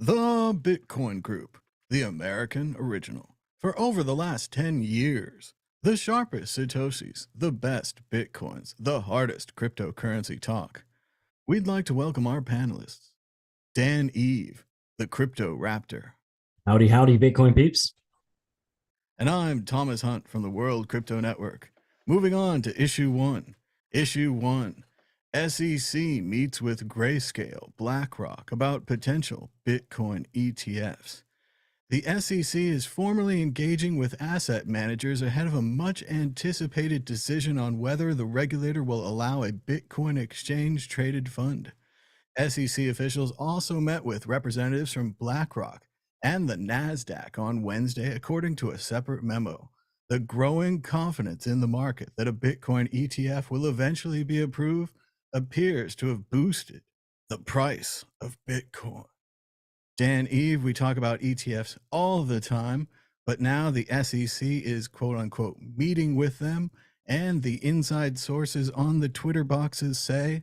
The Bitcoin Group, the American original. For over the last 10 years, the sharpest Satoshis, the best Bitcoins, the hardest cryptocurrency talk. We'd like to welcome our panelists, Dan Eve, the Crypto Raptor. Howdy, howdy, Bitcoin peeps. And I'm Thomas Hunt from the World Crypto Network. Moving on to Issue 1. Issue 1. SEC meets with Grayscale, BlackRock about potential Bitcoin ETFs. The SEC is formally engaging with asset managers ahead of a much anticipated decision on whether the regulator will allow a Bitcoin exchange traded fund. SEC officials also met with representatives from BlackRock and the NASDAQ on Wednesday, according to a separate memo. The growing confidence in the market that a Bitcoin ETF will eventually be approved appears to have boosted the price of Bitcoin. Dan Eve, we talk about ETFs all the time, but now the SEC is quote unquote meeting with them, and the inside sources on the Twitter boxes say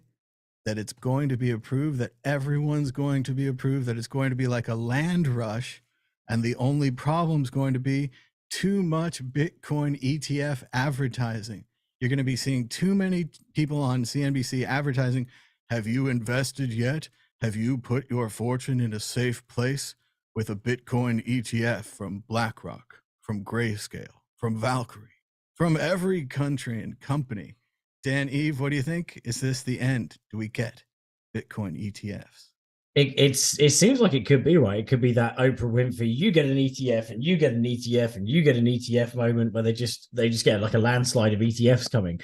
that it's going to be approved, that everyone's going to be approved, that it's going to be like a land rush, and the only problem is going to be too much Bitcoin ETF advertising. You're going to be seeing too many people on CNBC advertising, have you invested yet? Have you put your fortune in a safe place with a Bitcoin ETF from BlackRock, from Grayscale, from Valkyrie, from every country and company? Dan Eve, what do you think? Is this the end? Do we get Bitcoin ETFs? It seems like it could be right. It could be that Oprah Winfrey, you get an ETF and you get an ETF and you get an ETF moment where they just get like a landslide of ETFs coming.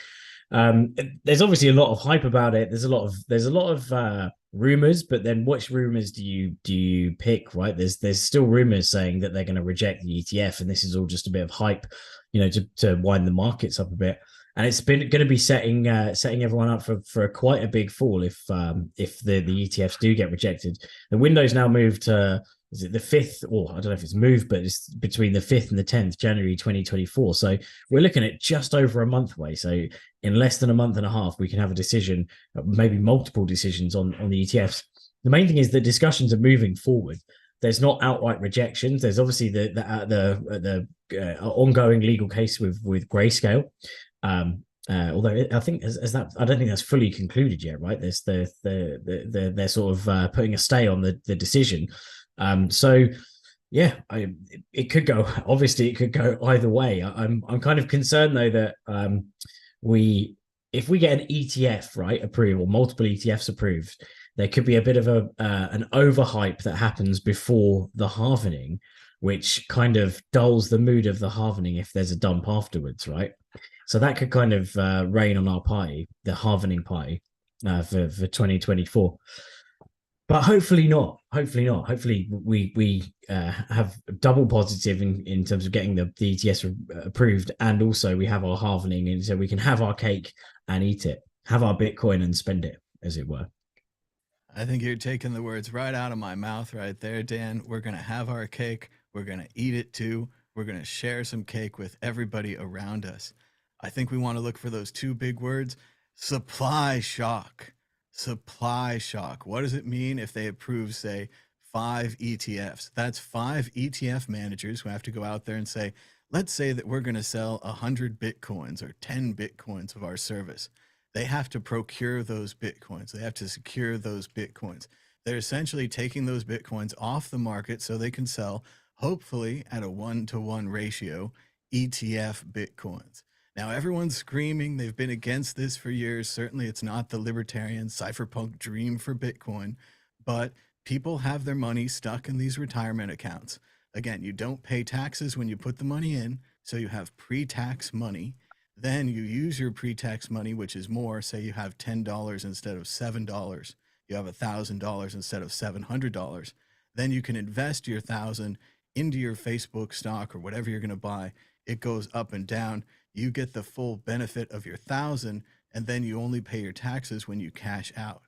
There's obviously a lot of hype about it. There's a lot of rumors, but then which rumors do you pick? Right? There's still rumors saying that they're going to reject the ETF, and this is all just a bit of hype, to wind the markets up a bit. And it's been going to be setting everyone up for quite a big fall if the ETFs do get rejected. The window's now moved to, is it the 5th, or I don't know if it's moved, but it's between the 5th and the 10th January 2024. So we're looking at just over a month away. So in less than a month and a half, we can have a decision, maybe multiple decisions on the ETFs. The main thing is the discussions are moving forward. There's not outright rejections. There's obviously the ongoing legal case with Grayscale. Although I think as that, I don't think that's fully concluded yet, right? There's they're sort of putting a stay on the decision. So yeah, it could go. Obviously, it could go either way. I'm kind of concerned though that if we get an ETF approved, or multiple ETFs approved, there could be a bit of an overhype that happens before the halvening, which kind of dulls the mood of the halvening if there's a dump afterwards, right? So that could kind of rain on our party, the halvening party, for 2024. But hopefully not. Hopefully not. Hopefully we have double positive in terms of getting the ETS approved, and also we have our halvening, and so we can have our cake and eat it, have our Bitcoin and spend it, as it were. I think you're taking the words right out of my mouth right there, Dan. We're going to have our cake. We're going to eat it too. We're going to share some cake with everybody around us. I think we want to look for those two big words: supply shock. Supply shock. What does it mean if they approve, say, 5 ETFs? That's 5 ETF managers who have to go out there and say, let's say that we're going to sell 100 Bitcoins or 10 Bitcoins of our service. They have to procure those Bitcoins. They have to secure those Bitcoins. They're essentially taking those Bitcoins off the market so they can sell, hopefully at a 1-to-1 ratio, ETF Bitcoins. Now, everyone's screaming. They've been against this for years. Certainly, it's not the libertarian cypherpunk dream for Bitcoin, but people have their money stuck in these retirement accounts. Again, you don't pay taxes when you put the money in, so you have pre-tax money. Then you use your pre-tax money, which is more. Say you have $10 instead of $7. You have $1,000 instead of $700. Then you can invest your $1,000 into your Facebook stock or whatever you're going to buy. It goes up and down. You get the full benefit of your $1,000, and then you only pay your taxes when you cash out.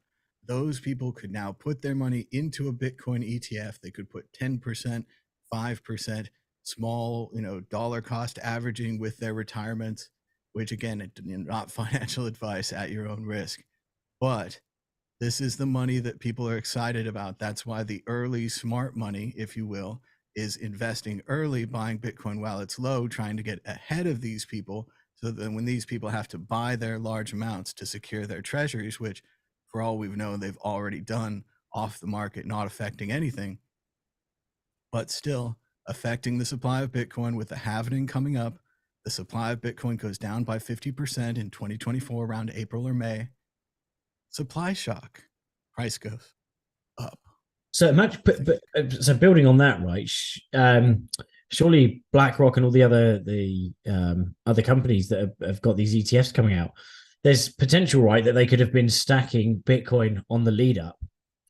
Those people could now put their money into a Bitcoin ETF. They could put 10%, 5%, small, dollar cost averaging with their retirements, which again, not financial advice, at your own risk. But This is the money that people are excited about. That's why the early smart money, if you will, is investing early, buying Bitcoin while it's low, trying to get ahead of these people, so that when these people have to buy their large amounts to secure their treasuries, which for all we've known, they've already done off the market, not affecting anything, but still affecting the supply of Bitcoin with the halving coming up. The supply of Bitcoin goes down by 50% in 2024, around April or May. Supply shock, price goes up. So much, but so building on that, right? Surely BlackRock and all the other companies that have got these ETFs coming out, there's potential, right, that they could have been stacking Bitcoin on the lead up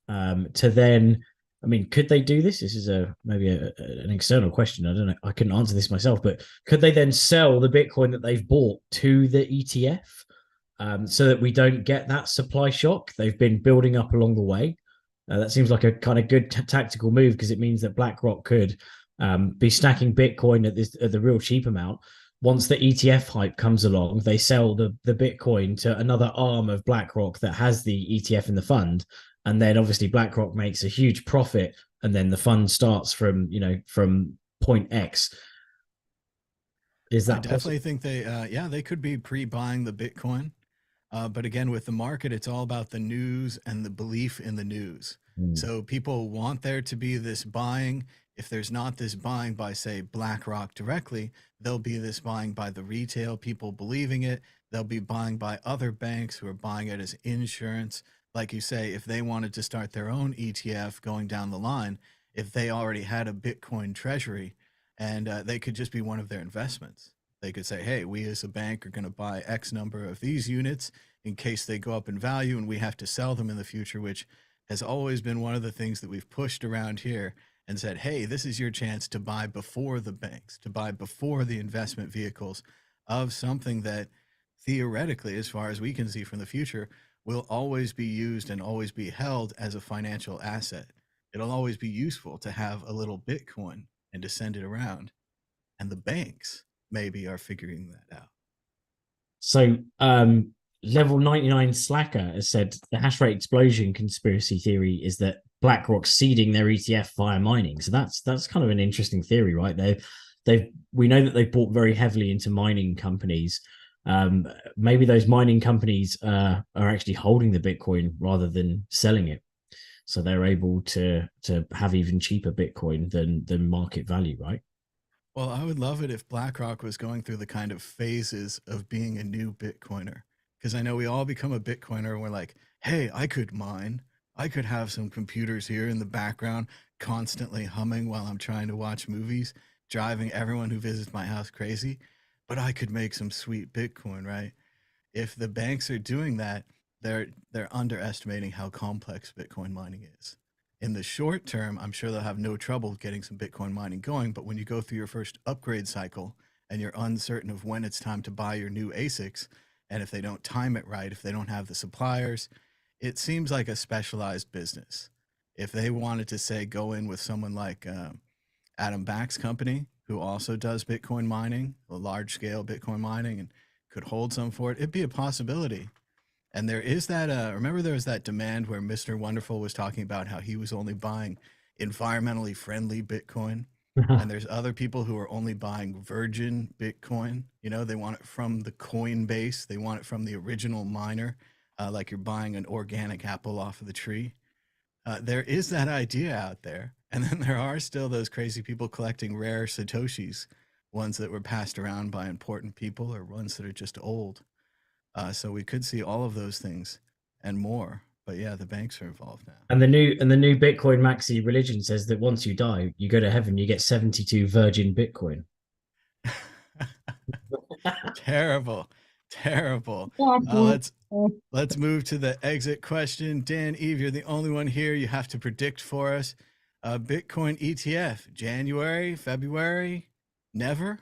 to then. I mean, could they do this? This is maybe an external question. I don't know. I couldn't answer this myself, but could they then sell the Bitcoin that they've bought to the ETF so that we don't get that supply shock? They've been building up along the way. That seems like a kind of good tactical move, because it means that BlackRock could be stacking Bitcoin at the real cheap amount. Once the ETF hype comes along, they sell the Bitcoin to another arm of BlackRock that has the ETF in the fund. And then obviously BlackRock makes a huge profit, and then the fund starts from point X. Is that I definitely think they could be pre-buying the Bitcoin. But again, with the market, it's all about the news and the belief in the news. So people want there to be this buying. If there's not this buying by, say, BlackRock directly, there'll be this buying by the retail people believing it. They'll be buying by other banks who are buying it as insurance. Like you say, if they wanted to start their own ETF going down the line, if they already had a Bitcoin treasury, and they could just be one of their investments. They could say, hey, we as a bank are going to buy X number of these units in case they go up in value and we have to sell them in the future, which has always been one of the things that we've pushed around here and said, hey, this is your chance to buy before the banks, to buy before the investment vehicles of something that theoretically, as far as we can see from the future, will always be used and always be held as a financial asset. It'll always be useful to have a little Bitcoin and to send it around. And the banks maybe are figuring that out. So level 99 Slacker has said the hash rate explosion conspiracy theory is that BlackRock's seeding their ETF via mining. So that's kind of an interesting theory, right? We know that they've bought very heavily into mining companies. Maybe those mining companies are actually holding the Bitcoin rather than selling it, so they're able to have even cheaper Bitcoin than market value, right? Well, I would love it if BlackRock was going through the kind of phases of being a new Bitcoiner, because I know we all become a Bitcoiner and we're like, hey, I could mine. I could have some computers here in the background constantly humming while I'm trying to watch movies, driving everyone who visits my house crazy, but I could make some sweet Bitcoin, right? If the banks are doing that, they're underestimating how complex Bitcoin mining is. In the short term, I'm sure they'll have no trouble getting some Bitcoin mining going, but when you go through your first upgrade cycle and you're uncertain of when it's time to buy your new ASICs, and if they don't time it right, if they don't have the suppliers, it seems like a specialized business. If they wanted to, say, go in with someone like Adam Back's company, who also does Bitcoin mining, a large scale Bitcoin mining, and could hold some for it, it'd be a possibility. And there is that, remember there was that demand where Mr. Wonderful was talking about how he was only buying environmentally friendly Bitcoin. And there's other people who are only buying virgin Bitcoin. You know, they want it from the Coinbase. They want it from the original miner, like you're buying an organic apple off of the tree. There is that idea out there. And then there are still those crazy people collecting rare Satoshis, ones that were passed around by important people or ones that are just old. So we could see all of those things and more. But yeah, the banks are involved now. And the new Bitcoin maxi religion says that once you die, you go to heaven, you get 72 virgin Bitcoin. Terrible, terrible. Let's move to the exit question. Dan, Eve, you're the only one here. You have to predict for us. Bitcoin ETF, January, February, never.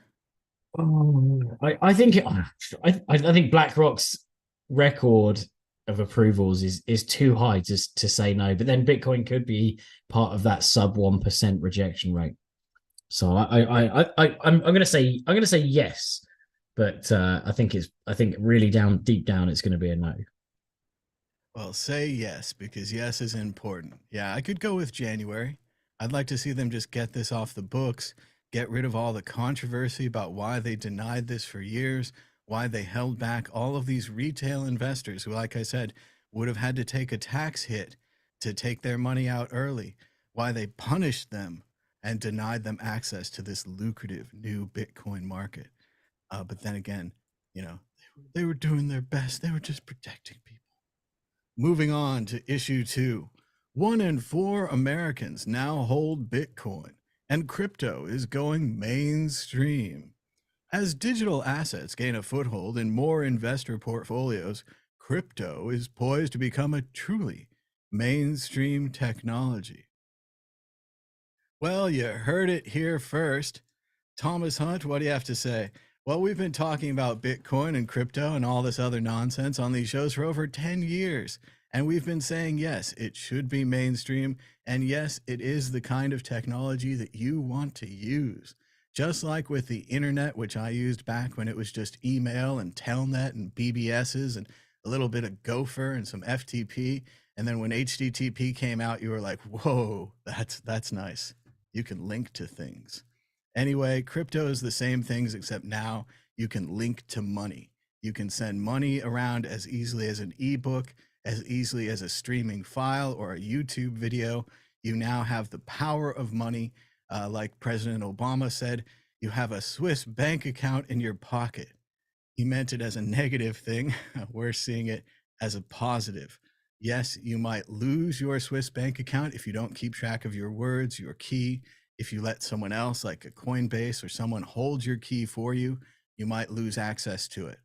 I think BlackRock's record of approvals is too high to say no. But then Bitcoin could be part of that sub 1% rejection rate. So I'm gonna say yes, but I think really deep down it's going to be a no. Well, say yes, because yes is important. Yeah, I could go with January. I'd like to see them just get this off the books, get rid of all the controversy about why they denied this for years, why they held back all of these retail investors who, like I said, would have had to take a tax hit to take their money out early, why they punished them and denied them access to this lucrative new Bitcoin market. But then again, you know, they were doing their best. They were just protecting people. Moving on to issue 2. 1 in 4 Americans now hold Bitcoin, and crypto is going mainstream. As digital assets gain a foothold in more investor portfolios, crypto is poised to become a truly mainstream technology. Well, you heard it here first. Thomas Hunt, what do you have to say? Well, we've been talking about Bitcoin and crypto and all this other nonsense on these shows for over 10 years. And we've been saying, yes, it should be mainstream. And yes, it is the kind of technology that you want to use. Just like with the internet, which I used back when it was just email and Telnet and BBSs and a little bit of Gopher and some FTP. And then when HTTP came out, you were like, whoa, that's nice. You can link to things. Anyway, crypto is the same things, except now you can link to money. You can send money around as easily as an ebook, as easily as a streaming file or a YouTube video. You now have the power of money. Like President Obama said, you have a Swiss bank account in your pocket. He meant it as a negative thing. We're seeing it as a positive. Yes, you might lose your Swiss bank account if you don't keep track of your words, your key. If you let someone else, like a Coinbase or someone, hold your key for you, you might lose access to it.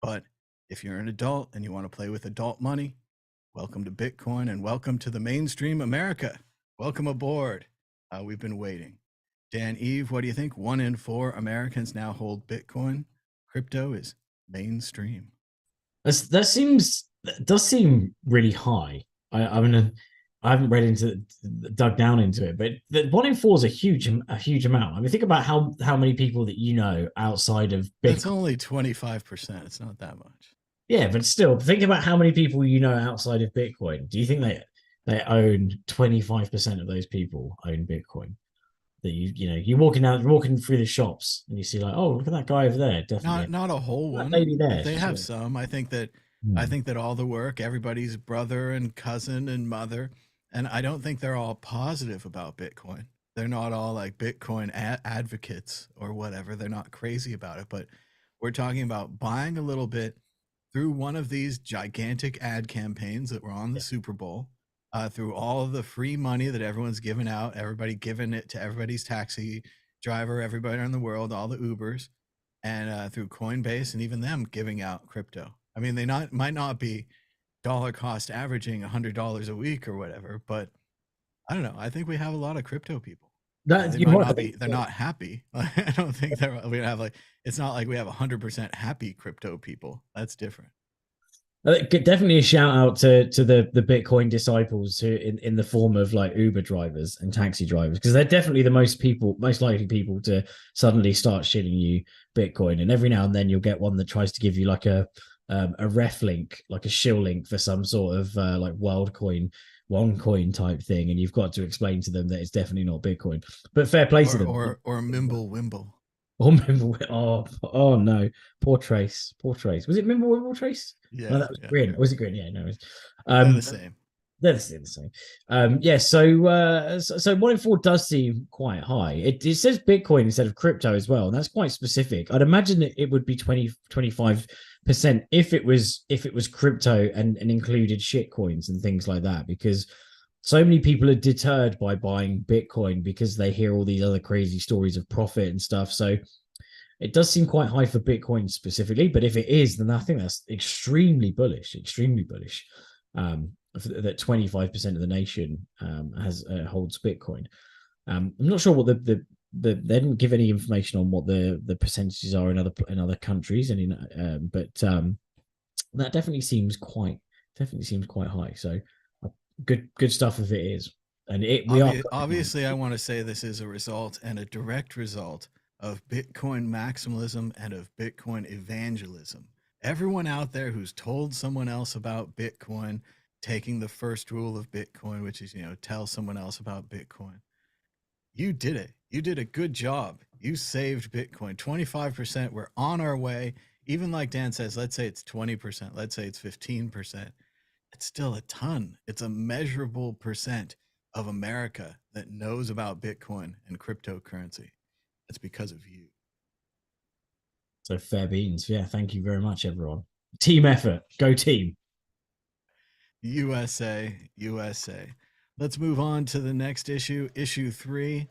But if you're an adult and you want to play with adult money, welcome to Bitcoin and welcome to the mainstream America. Welcome aboard. We've been waiting. Dan Eve, what do you think? 1 in 4 Americans now hold Bitcoin. Crypto is mainstream. That does seem really high. I mean, I haven't dug down into it, but the 1 in 4 is a huge amount. I mean, think about how many people that you know outside of Bitcoin. That's only 25%. It's not that much. Yeah, but still, think about how many people you know outside of Bitcoin. Do you think they own 25% of those people own Bitcoin? That you're walking through the shops and you see like, oh, look at that guy over there. Definitely Not a whole one. lady there. They have some. I think that all the work, everybody's brother and cousin and mother, and I don't think they're all positive about Bitcoin. They're not all like Bitcoin advocates or whatever. They're not crazy about it, but we're talking about buying a little bit through one of these gigantic ad campaigns that were on the Super Bowl, through all of the free money that everyone's giving out, everybody giving it to everybody's taxi driver, everybody in the world, all the Ubers, and through Coinbase and even them giving out crypto. I mean, might not be dollar cost averaging $100 a week or whatever, but I don't know. I think we have a lot of crypto people. They're not happy. I don't think we have like, it's not like we have 100% happy crypto people. That's different. Definitely a shout out to the Bitcoin disciples who in the form of like Uber drivers and taxi drivers, because they're definitely the most likely people to suddenly start shilling you Bitcoin. And every now and then you'll get one that tries to give you like a ref link, like a shill link for some sort of like WorldCoin, OneCoin type thing, and you've got to explain to them that it's definitely not Bitcoin. But fair play to them. Or Mimble Wimble. Oh no, poor Trace. Was it Mimble Wimble Trace? Yeah, no, that was Grin. Was it Grin? Yeah, no. They're the same. They're the same. Yeah. So 1 in 4 does seem quite high. It says Bitcoin instead of crypto as well, and that's quite specific. I'd imagine that it would be 25% if it was crypto and included shit coins and things like that, because so many people are deterred by buying Bitcoin because they hear all these other crazy stories of profit and stuff. So it does seem quite high for Bitcoin specifically, but if it is, then I think that's extremely bullish. That 25% of the nation holds Bitcoin. I'm not sure what they didn't give any information on what the percentages are in other countries, and but that definitely seems quite high. So good stuff if it is. And obviously I want to say this is a result and a direct result of Bitcoin maximalism and of Bitcoin evangelism. Everyone out there who's told someone else about Bitcoin, taking the first rule of Bitcoin, which is, tell someone else about Bitcoin. You did it. You did a good job. You saved Bitcoin. 25%. We're on our way. Even like Dan says, let's say it's 20%. Let's say it's 15%. It's still a ton. It's a measurable percent of America that knows about Bitcoin and cryptocurrency. It's because of you. So fair beans. Yeah, thank you very much, everyone. Team effort. Go team. USA, USA. Let's move on to the next issue, issue 3.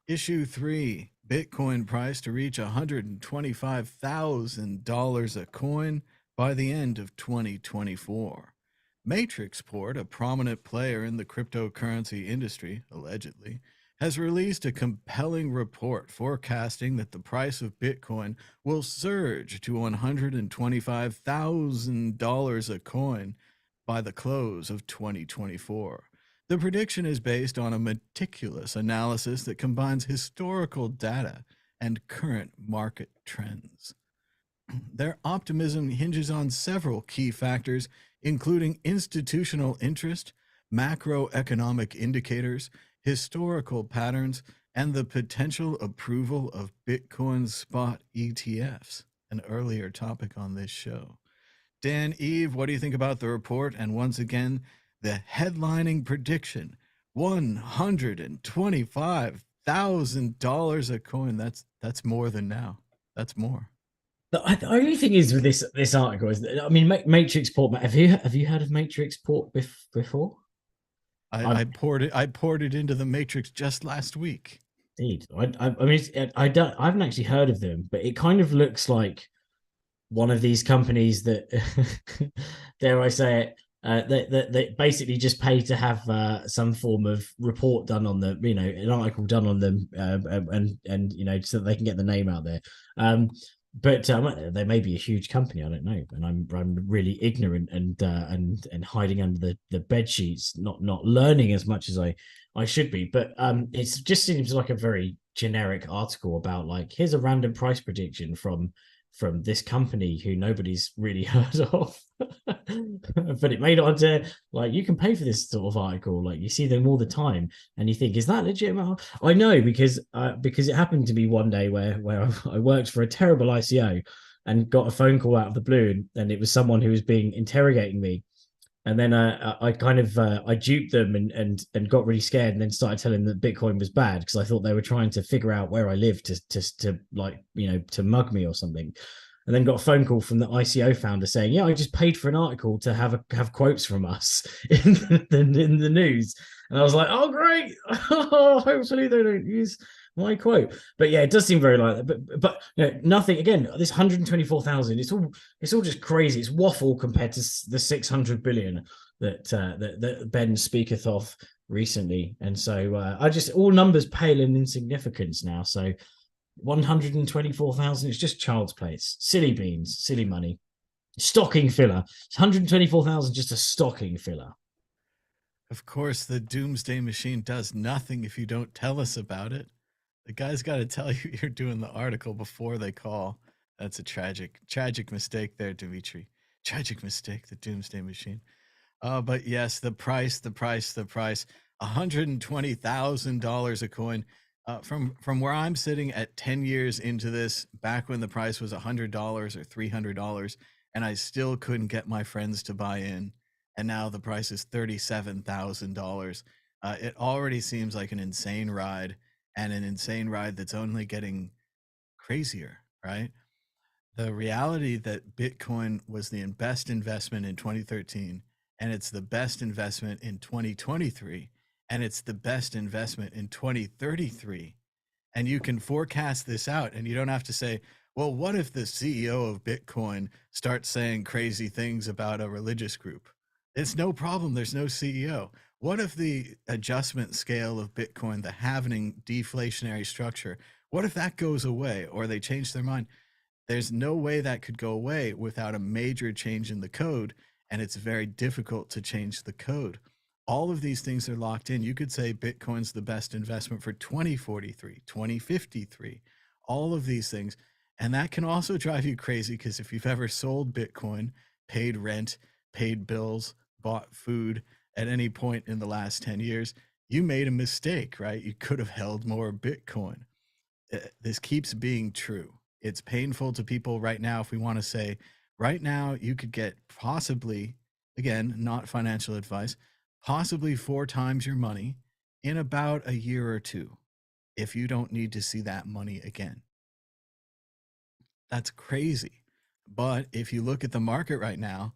Issue 3, Bitcoin price to reach $125,000 a coin by the end of 2024. Matrixport, a prominent player in the cryptocurrency industry, allegedly, has released a compelling report forecasting that the price of Bitcoin will surge to $125,000 a coin by the close of 2024. The prediction is based on a meticulous analysis that combines historical data and current market trends. Their optimism hinges on several key factors, including institutional interest, macroeconomic indicators, historical patterns, and the potential approval of Bitcoin spot ETFs, an earlier topic on this show. Dan, Eve, what do you think about the report? And once again, the headlining prediction, $125,000 a coin. That's more than now. That's more. The only thing is with this article is that, I mean, Matrixport. Have you heard of Matrixport before? I poured it into the Matrix just last week. Indeed, I mean, I haven't actually heard of them, but it kind of looks like one of these companies that, dare I say it, that basically just pay to have some form of report done on them, an article done on them, and so that they can get the name out there. But they may be a huge company. I don't know, and I'm really ignorant and hiding under the bed sheets, not learning as much as I should be. But it just seems like a very generic article about, like, here's a random price prediction from this company who nobody's really heard of. But it made it onto, like, you can pay for this sort of article. Like, you see them all the time and you think, is that legitimate? I know, because it happened to me one day where I worked for a terrible ICO and got a phone call out of the blue, and it was someone who was being interrogating me. And then I kind of I duped them and got really scared, and then started telling them that Bitcoin was bad because I thought they were trying to figure out where I lived to like, to mug me or something. And then got a phone call from the ICO founder saying, "Yeah, I just paid for an article to have quotes from us in the news." And I was like, "Oh, great! Hopefully they don't use my quote." But yeah, it does seem very like that. But nothing. Again, this 124,000. It's all just crazy. It's waffle compared to the 600 billion that Ben speaketh of recently. And so I just, all numbers pale in insignificance now. So 124,000 is just child's play. It's silly beans, silly money, stocking filler. It's 124,000 just a stocking filler. Of course, the doomsday machine does nothing if you don't tell us about it. The guy's got to tell you you're doing the article before they call. That's a tragic mistake there, Dimitri. Tragic mistake, the doomsday machine. But yes, the price, $120,000 a coin. From where I'm sitting at 10 years into this, back when the price was $100 or $300, and I still couldn't get my friends to buy in, and now the price is $37,000. It already seems like an insane ride, and an insane ride that's only getting crazier, right? The reality that Bitcoin was the best investment in 2013, and it's the best investment in 2023, and it's the best investment in 2033. And you can forecast this out, and you don't have to say, well, what if the CEO of Bitcoin starts saying crazy things about a religious group? It's no problem. There's no CEO. What if the adjustment scale of Bitcoin, the halvening deflationary structure, what if that goes away, or they change their mind? There's no way that could go away without a major change in the code, and it's very difficult to change the code. All of these things are locked in. You could say Bitcoin's the best investment for 2043, 2053, all of these things. And that can also drive you crazy, because if you've ever sold Bitcoin, paid rent, paid bills, bought food at any point in the last 10 years, you made a mistake, right? You could have held more Bitcoin. This keeps being true. It's painful to people right now. If we want to say right now, you could get possibly, again, not financial advice, possibly 4 times your money in about a year or two if you don't need to see that money again. That's crazy. But if you look at the market right now,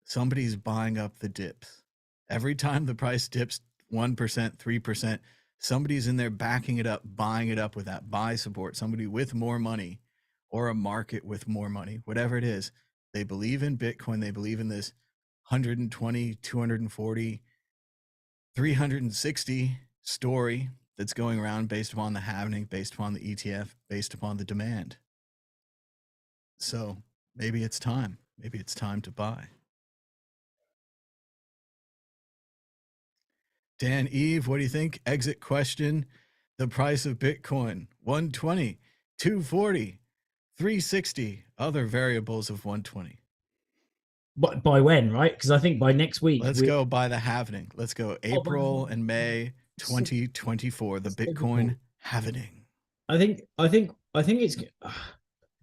somebody's buying up the dips. Every time the price dips 1%, 3%, somebody's in there backing it up, buying it up with that buy support. Somebody with more money or a market with more money, whatever it is. They believe in Bitcoin. They believe in this 120, 240, 360 story that's going around based upon the halving, based upon the ETF, based upon the demand. So maybe it's time. Maybe it's time to buy. Dan Eve, what do you think? Exit question. The price of Bitcoin, 120, 240, 360, other variables of 120. But by when, right? Because I think by next week Let's go by the halving. Let's go April and May 2024, the Bitcoin halving. I think it's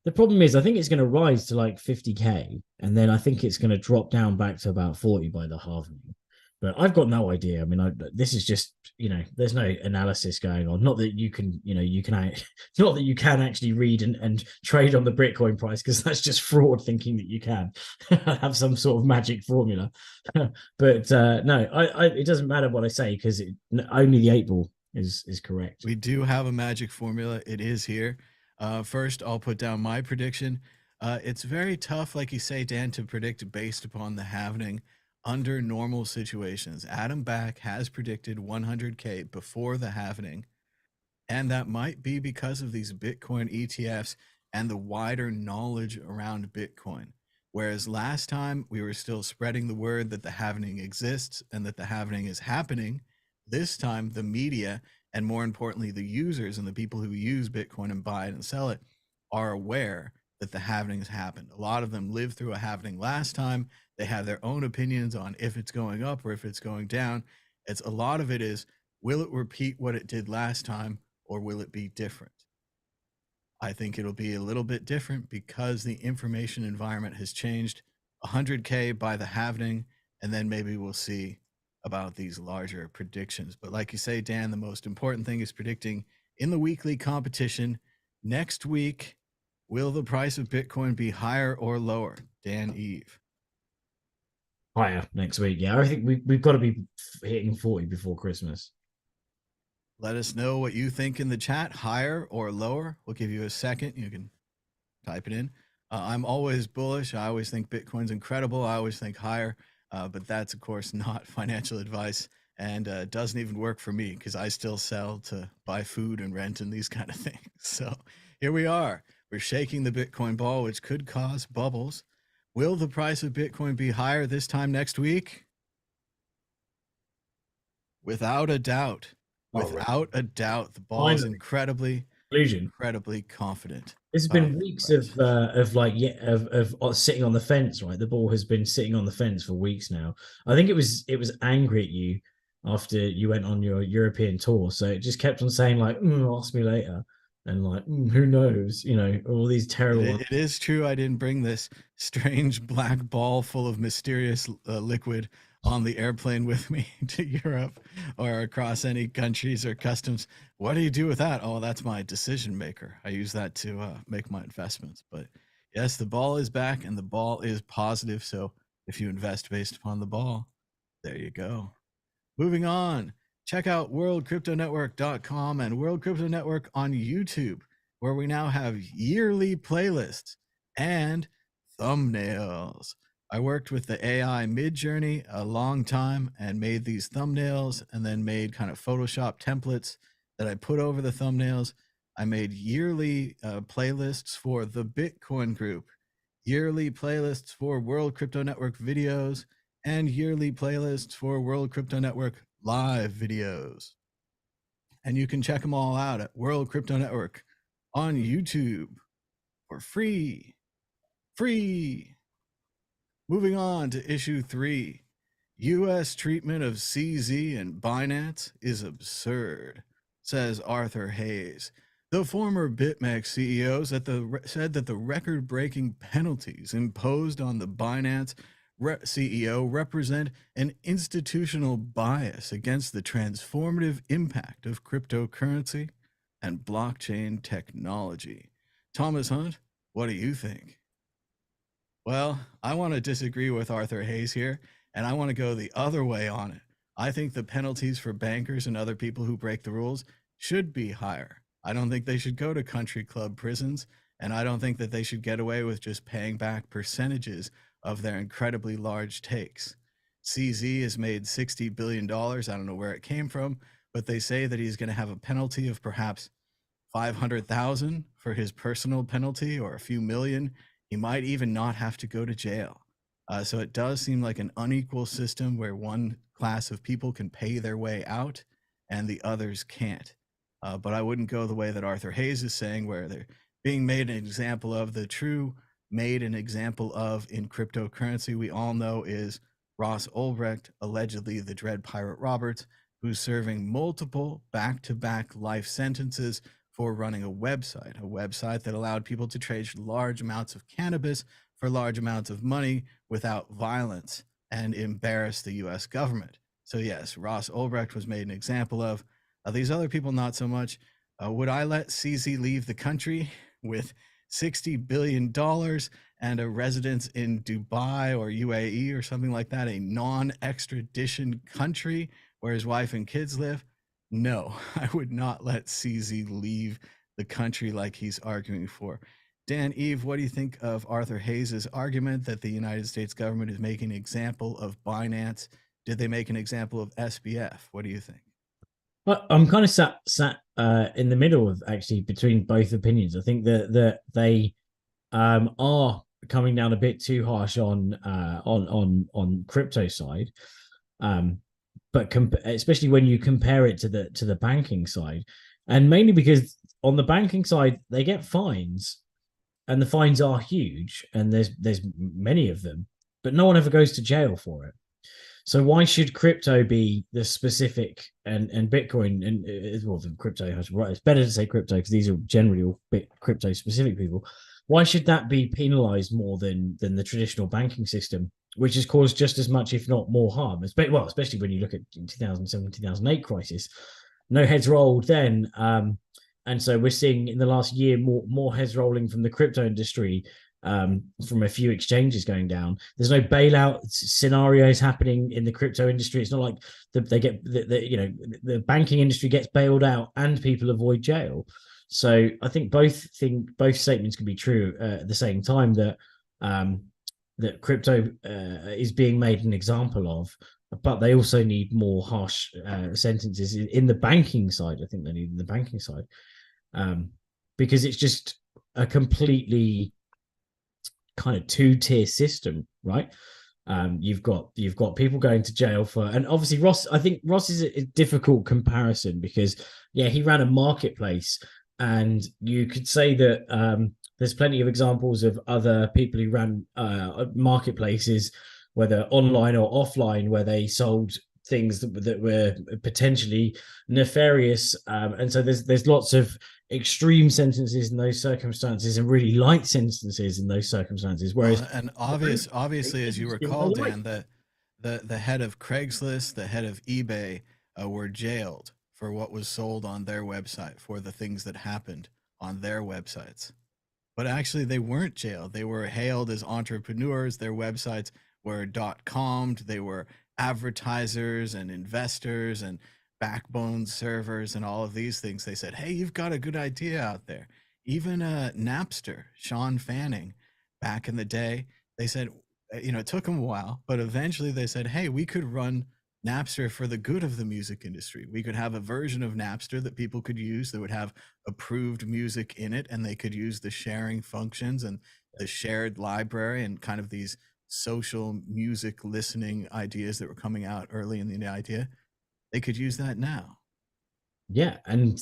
the problem is I think it's going to rise to like 50K and then I think it's going to drop down back to about 40 by the halving. But I've got no idea. I mean, this is just, there's no analysis going on. Not that you can, not that you can actually read and trade on the Bitcoin price, because that's just fraud thinking that you can have some sort of magic formula. But no, it doesn't matter what I say because only the 8 ball is correct. We do have a magic formula. It is here. First, I'll put down my prediction. It's very tough, like you say, Dan, to predict based upon the halving under normal situations. Adam Back has predicted 100K before the halving, and that might be because of these Bitcoin ETFs and the wider knowledge around Bitcoin. Whereas last time we were still spreading the word that the halving exists and that the halving is happening, this time the media, and more importantly, the users and the people who use Bitcoin and buy it and sell it, are aware that the halving has happened. A lot of them lived through a halving last time. They have their own opinions on if it's going up or if it's going down. It's a lot of it is, will it repeat what it did last time or will it be different? I think it'll be a little bit different because the information environment has changed. 100K by the halving, and then maybe we'll see about these larger predictions. But like you say, Dan, the most important thing is predicting in the weekly competition next week. Will the price of Bitcoin be higher or lower? Dan Eve. Higher next week. Yeah, I think we've got to be hitting 40 before Christmas. Let us know what you think in the chat, higher or lower. We'll give you a second. You can type it in. I'm always bullish. I always think Bitcoin's incredible. I always think higher, but that's, of course, not financial advice and doesn't even work for me because I still sell to buy food and rent and these kind of things. So here we are. We're shaking the Bitcoin ball, which could cause bubbles. Will the price of Bitcoin be higher this time next week? Without a doubt. Without a doubt. The ball is incredibly confident. There's been weeks of sitting on the fence, right? The ball has been sitting on the fence for weeks now. I think it was angry at you after you went on your European tour, so it just kept on saying like, ask me later. And like, who knows, all these terrible. It is true. I didn't bring this strange black ball full of mysterious liquid on the airplane with me to Europe or across any countries or customs. What do you do with that? Oh, that's my decision maker. I use that to make my investments. But yes, the ball is back and the ball is positive. So if you invest based upon the ball, there you go. Moving on. Check out worldcryptonetwork.com and World Crypto Network on YouTube, where we now have yearly playlists and thumbnails. I worked with the AI Midjourney a long time and made these thumbnails and then made kind of Photoshop templates that I put over the thumbnails. I made yearly playlists for the Bitcoin group, yearly playlists for World Crypto Network videos, and yearly playlists for World Crypto Network live videos. And you can check them all out at World Crypto Network on YouTube for free. Moving on to issue 3. U.S. treatment of CZ and Binance is absurd, says Arthur Hayes. The former BitMEX CEO said that the record breaking penalties imposed on the Binance CEO represent an institutional bias against the transformative impact of cryptocurrency and blockchain technology. Thomas Hunt, what do you think? Well, I want to disagree with Arthur Hayes here, and I want to go the other way on it. I think the penalties for bankers and other people who break the rules should be higher. I don't think they should go to country club prisons, and I don't think that they should get away with just paying back percentages of their incredibly large takes. CZ has made $60 billion. I don't know where it came from, but they say that he's going to have a penalty of perhaps 500,000 for his personal penalty or a few million. He might even not have to go to jail. So it does seem like an unequal system where one class of people can pay their way out and the others can't. But I wouldn't go the way that Arthur Hayes is saying, where they're being made an example of. The true made an example of in cryptocurrency, we all know, is Ross Ulbricht, allegedly the Dread Pirate Roberts, who's serving multiple back-to-back life sentences for running a website that allowed people to trade large amounts of cannabis for large amounts of money without violence and embarrass the US government. So yes, Ross Ulbricht was made an example of. These other people, not so much. Would I let CZ leave the country with $60 billion and a residence in Dubai or UAE or something like that, a non-extradition country where his wife and kids live? No, I would not let CZ leave the country like he's arguing for. Dan, Eve, what do you think of Arthur Hayes' argument that the United States government is making an example of Binance? Did they make an example of SBF? What do you think? But I'm kind of sat in the middle of actually between both opinions. I think that they are coming down a bit too harsh on crypto side, but especially when you compare it to the banking side, and mainly because on the banking side they get fines, and the fines are huge, and there's many of them, but no one ever goes to jail for it. So why should crypto be the specific and Bitcoin and well, the crypto has right? It's better to say crypto because these are generally all crypto specific people. Why should that be penalized more than the traditional banking system, which has caused just as much, if not more, harm? Well, especially when you look at 2007, 2008 crisis, no heads rolled then, and so we're seeing in the last year more heads rolling from the crypto industry, from a few exchanges going down. There's no bailout scenarios happening in the crypto industry. It's not like they get the banking industry gets bailed out and people avoid jail. So I think both statements can be true at the same time, that that crypto is being made an example of, but they also need more harsh sentences in the banking side. I think they need in the banking side, because it's just a completely kind of two-tier system, right? You've got people going to jail for, and obviously Ross. I think Ross is a difficult comparison because he ran a marketplace, and you could say that there's plenty of examples of other people who ran marketplaces, whether online or offline, where they sold things that were potentially nefarious, and so there's lots of extreme sentences in those circumstances and really light sentences in those circumstances. Whereas, and obviously, as you recall, Dan, the head of Craigslist, the head of eBay, were jailed for what was sold on their website, for the things that happened on their websites. But actually, they weren't jailed. They were hailed as entrepreneurs. Their websites were .com'd. They were advertisers and investors and backbone servers and all of these things. They said, hey, you've got a good idea out there. Even Napster, Sean Fanning, back in the day, they said, it took them a while, but eventually they said, hey, we could run Napster for the good of the music industry. We could have a version of Napster that people could use that would have approved music in it, and they could use the sharing functions and the shared library and kind of these social music listening ideas that were coming out early in the idea. They could use that now. Yeah, and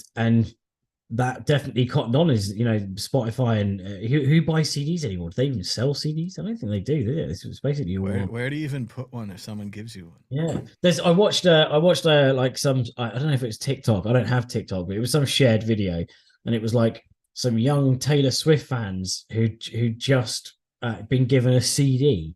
that definitely cottoned on is, Spotify and who buys CDs anymore? Do they even sell CDs? I don't think they do they? This was basically all Where do you even put one if someone gives you one? yeah. I watched like some I don't know if it was TikTok. I don't have TikTok, but it was some shared video, and it was like some young Taylor Swift fans who just been given a CD,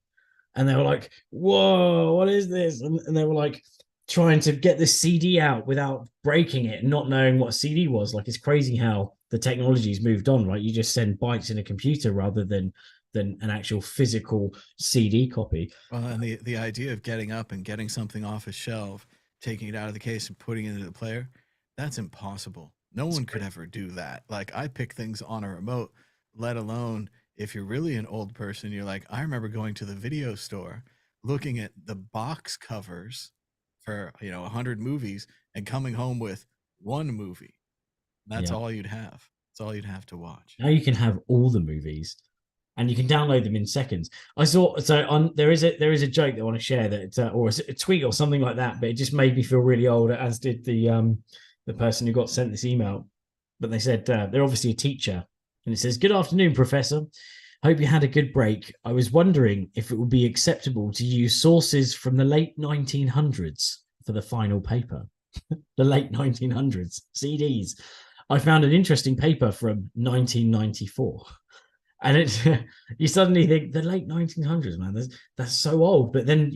and they were like, "Whoa, what is this?" And they were like trying to get this CD out without breaking it, and not knowing what a CD was. Like, it's crazy how the technology's moved on, right? You just send bytes in a computer rather than an actual physical CD copy. Well, and the idea of getting up and getting something off a shelf, taking it out of the case and putting it into the player, that's impossible. No one could ever do that. Like, I pick things on a remote, let alone if you're really an old person, you're like, I remember going to the video store, looking at the box covers for, 100 movies and coming home with one movie. That's Yeah. all you'd have. That's all you'd have to watch. Now you can have all the movies, and you can download them in seconds. I saw there is a joke that I want to share that or a tweet or something like that, but it just made me feel really old, as did the person who got sent this email. But they said they're obviously a teacher, and it says, "Good afternoon, Professor. Hope you had a good break. I was wondering if it would be acceptable to use sources from the late 1900s for the final paper." The late 1900s CDs. I found an interesting paper from 1994, and it you suddenly think the late 1900s, man. That's so old. But then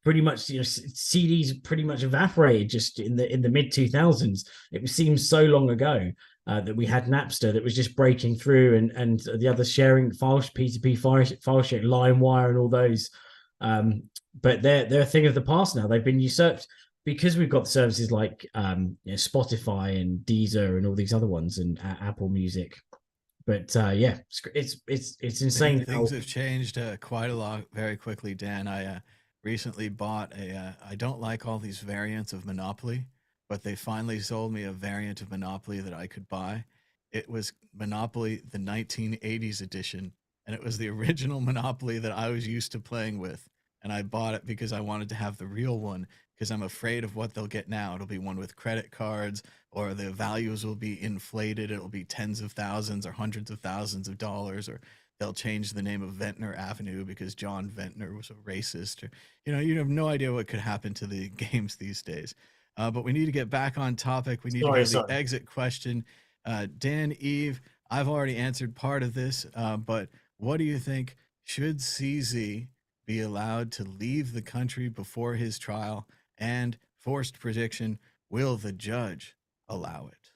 pretty much CDs pretty much evaporated just in the mid 2000s. It seems so long ago that we had Napster that was just breaking through, and the other sharing files, P2P file sharing, LimeWire, and all those. But they're a thing of the past now. They've been usurped because we've got services like Spotify and Deezer and all these other ones, and Apple Music. But yeah, it's insane Things have changed quite a lot very quickly, Dan. I recently bought I don't like all these variants of Monopoly, but they finally sold me a variant of Monopoly that I could buy. It was Monopoly the 1980s edition, and it was the original Monopoly that I was used to playing with. And I bought it because I wanted to have the real one because I'm afraid of what they'll get now. It'll be one with credit cards, or the values will be inflated. It'll be tens of thousands or hundreds of thousands of dollars, or they'll change the name of Ventnor Avenue because John Ventnor was a racist. Or, you have no idea what could happen to the games these days. But we need to get back on topic. We need to go to the exit question. Dan, Eve, I've already answered part of this, but what do you think? Should CZ be allowed to leave the country before his trial? And forced prediction, will the judge allow it?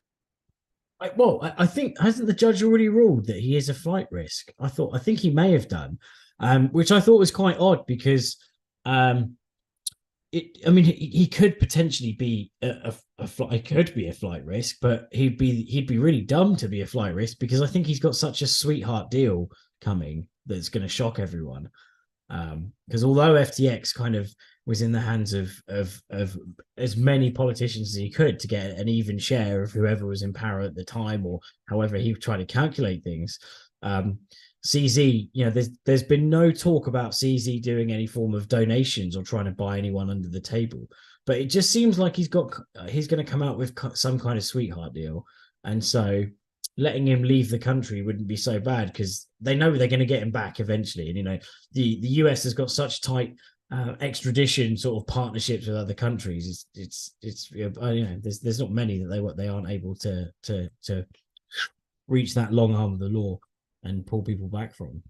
I think, hasn't the judge already ruled that he is a flight risk? I think he may have done, which I thought was quite odd because he could potentially be it could be a flight risk, but he'd be really dumb to be a flight risk because I think he's got such a sweetheart deal coming that's going to shock everyone. Because although FTX kind of was in the hands of as many politicians as he could to get an even share of whoever was in power at the time, or however he tried to calculate things, CZ, there's been no talk about CZ doing any form of donations or trying to buy anyone under the table, but it just seems like he's going to come out with some kind of sweetheart deal, and so letting him leave the country wouldn't be so bad because they know they're going to get him back eventually. And the US has got such tight extradition sort of partnerships with other countries. There's not many that they aren't able to reach that long arm of the law and pull people back from.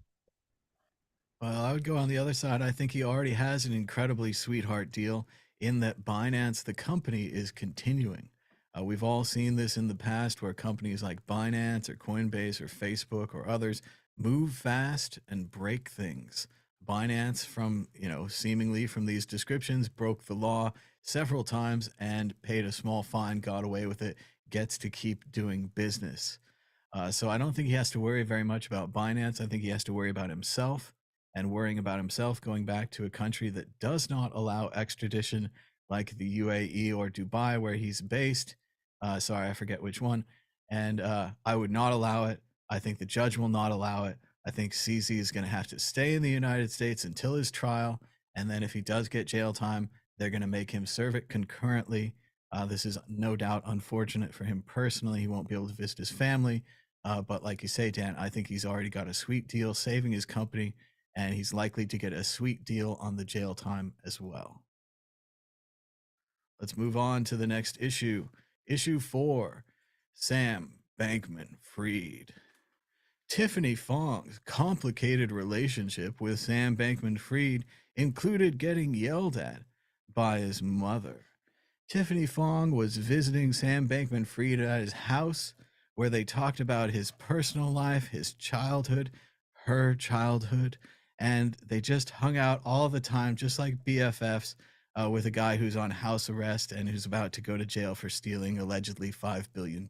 Well, I would go on the other side. I think he already has an incredibly sweetheart deal in that Binance, the company, is continuing. We've all seen this in the past where companies like Binance or Coinbase or Facebook or others move fast and break things. Binance, seemingly from these descriptions, broke the law several times and paid a small fine, got away with it, gets to keep doing business. So I don't think he has to worry very much about Binance. I think he has to worry about himself, and worrying about himself going back to a country that does not allow extradition like the UAE or Dubai where he's based. Sorry, I forget which one. And I would not allow it. I think the judge will not allow it. I think CZ is going to have to stay in the United States until his trial. And then if he does get jail time, they're going to make him serve it concurrently. This is no doubt unfortunate for him personally. He won't be able to visit his family. But like you say, Dan, I think he's already got a sweet deal saving his company, and he's likely to get a sweet deal on the jail time as well. Let's move on to the next issue. Issue 4, Sam Bankman-Fried. Tiffany Fong's complicated relationship with Sam Bankman-Fried included getting yelled at by his mother. Tiffany Fong was visiting Sam Bankman-Fried at his house, where they talked about his personal life, his childhood, her childhood, and they just hung out all the time, just like BFFs, with a guy who's on house arrest and who's about to go to jail for stealing allegedly $5 billion.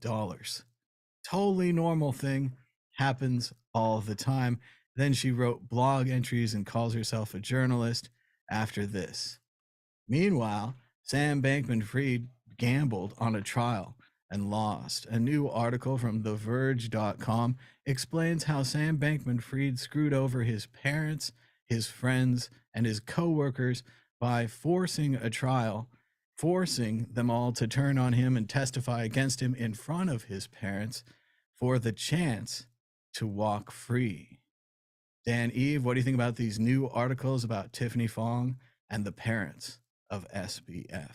Totally normal thing, happens all the time. Then she wrote blog entries and calls herself a journalist after this. Meanwhile, Sam Bankman-Fried gambled on a trial and lost. A new article from the Verge.com explains how Sam Bankman-Fried screwed over his parents, his friends, and his co-workers by forcing a trial, forcing them all to turn on him and testify against him in front of his parents for the chance to walk free. Dan, Eve, what do you think about these new articles about Tiffany Fong and the parents of SBF?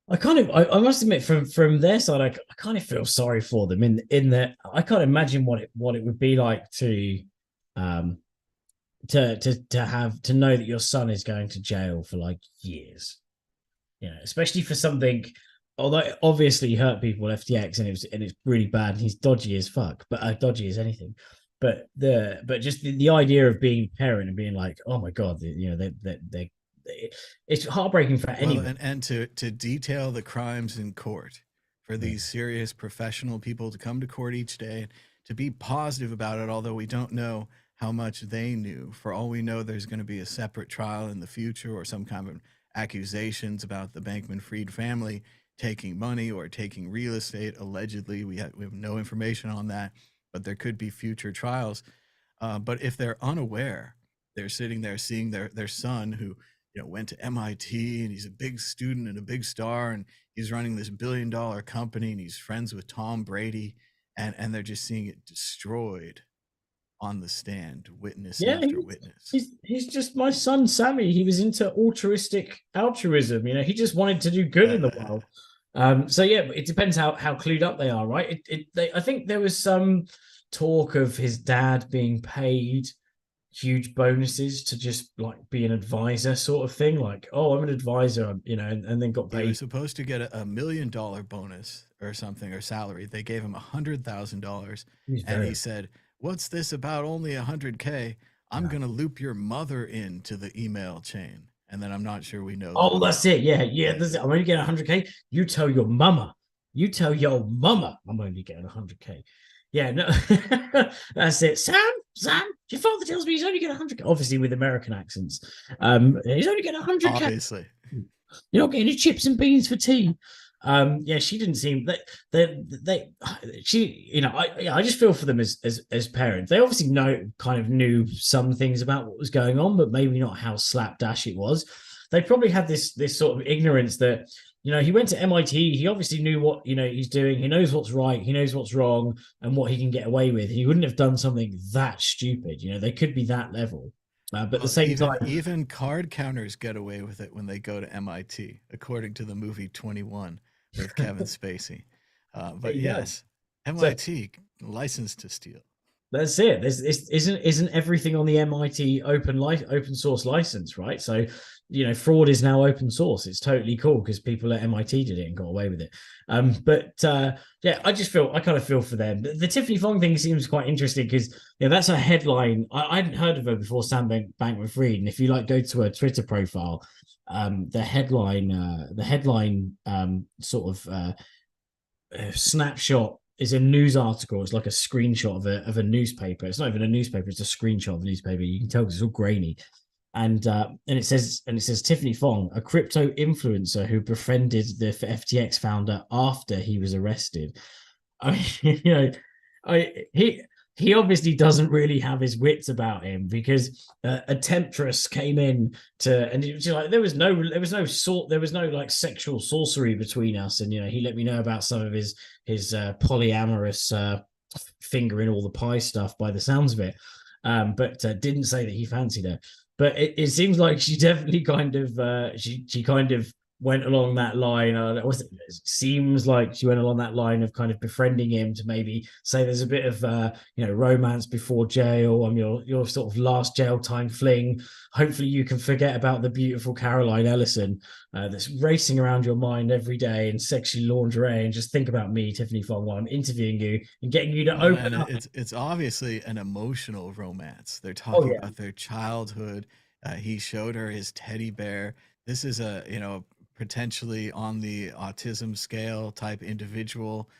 I must admit, from their side, I kind of feel sorry for them in that I can't imagine what it would be like to know that your son is going to jail for like years, especially for something. Although it obviously hurt people, FTX, and it's really bad. And he's dodgy as fuck, but dodgy as anything. But just the idea of being a parent and being like, oh my god, it's heartbreaking for anyone. Well, and to detail the crimes in court for these serious professional people to come to court each day, to be positive about it, although we don't know how much they knew. For all we know, there's going to be a separate trial in the future or some kind of accusations about the Bankman-Fried family taking money or taking real estate. Allegedly, we have no information on that, but there could be future trials. But if they're unaware, they're sitting there seeing their son who went to MIT and he's a big student and a big star and he's running this $1 billion company and he's friends with Tom Brady, and they're just seeing it destroyed on the stand, witness after witness. He's just my son, Sammy. He was into altruism. He just wanted to do good in the world. So yeah, it depends how clued up they are, right? I think there was some talk of his dad being paid huge bonuses to just like be an advisor sort of thing, like, oh, I'm an advisor, and then got paid. He was supposed to get a $1 million bonus or something, or salary. They gave him $100,000, and he said, what's this about only $100K? I'm gonna loop your mother into the email chain, and then I'm not sure we know. Oh, that's it. Yeah. I'm only getting 100K. You tell your mama I'm only getting 100K. Yeah, no, that's it. Sam, your father tells me he's only getting 100K. Obviously, with American accents. He's only getting 100K. Obviously, you're not getting any chips and beans for tea. Yeah, she didn't seem that I just feel for them as parents. They obviously knew some things about what was going on, but maybe not how slapdash it was. They probably had this sort of ignorance that, he went to MIT. He obviously knew what, he's doing. He knows what's right. He knows what's wrong and what he can get away with. He wouldn't have done something that stupid. They could be that level. But at the same time, even card counters get away with it when they go to MIT, according to the movie 21 with Kevin Spacey. But yes, MIT licensed to steal. That's it. Isn't everything on the MIT open source license, right? So, fraud is now open source. It's totally cool because people at MIT did it and got away with it. Yeah, I kind of feel for them. The Tiffany Fong thing seems quite interesting because that's a headline. I hadn't heard of her before, Sam Bankman-Fried. And if you go to her Twitter profile, the headline sort of snapshot is a news article. It's like a screenshot of a newspaper. It's not even a newspaper. It's a screenshot of a newspaper. You can tell because it's all grainy. And it says Tiffany Fong, a crypto influencer who befriended the FTX founder after he was arrested. he obviously doesn't really have his wits about him, because a temptress came in and it was like there was no like sexual sorcery between us, and he let me know about some of his polyamorous fingering all the pie stuff by the sounds of it, but didn't say that he fancied her. But it seems like she definitely kind of she kind of went along that line. It seems like she went along that line of kind of befriending him to maybe say there's a bit of romance before jail. Your sort of last jail time fling. Hopefully you can forget about the beautiful Caroline Ellison that's racing around your mind every day in sexy lingerie, and just think about me, Tiffany Fong, while I'm interviewing you and getting you to Well, open and up. it's obviously an emotional romance. They're Oh talking yeah. about their childhood. He showed her his teddy bear. This is a potentially on the autism scale type individual,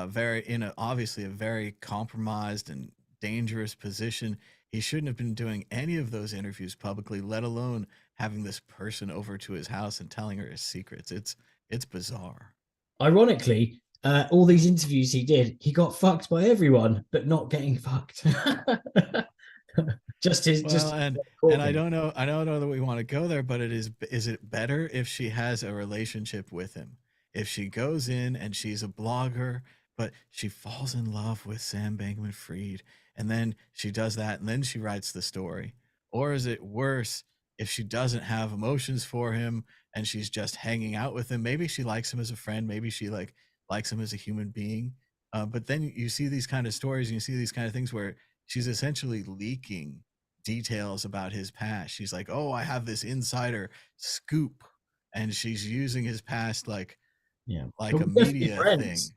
very in a obviously a very compromised and dangerous position. He shouldn't have been doing any of those interviews publicly, let alone having this person over to his house and telling her his secrets. It's bizarre. Ironically, all these interviews he did, he got fucked by everyone, but not getting fucked. Well, just and talking. I don't know that we want to go there, but is it better if she has a relationship with him? If she goes in and she's a blogger, but she falls in love with Sam Bankman-Fried, and then she does that, and then she writes the story? Or is it worse if she doesn't have emotions for him and she's just hanging out with him? Maybe she likes him as a friend, maybe she likes him as a human being. But then you see these kind of stories and you see these kind of things where she's essentially leaking details about his past. She's like, "Oh, I have this insider scoop," and she's using his past Yeah, like but a we're definitely media friends. thing.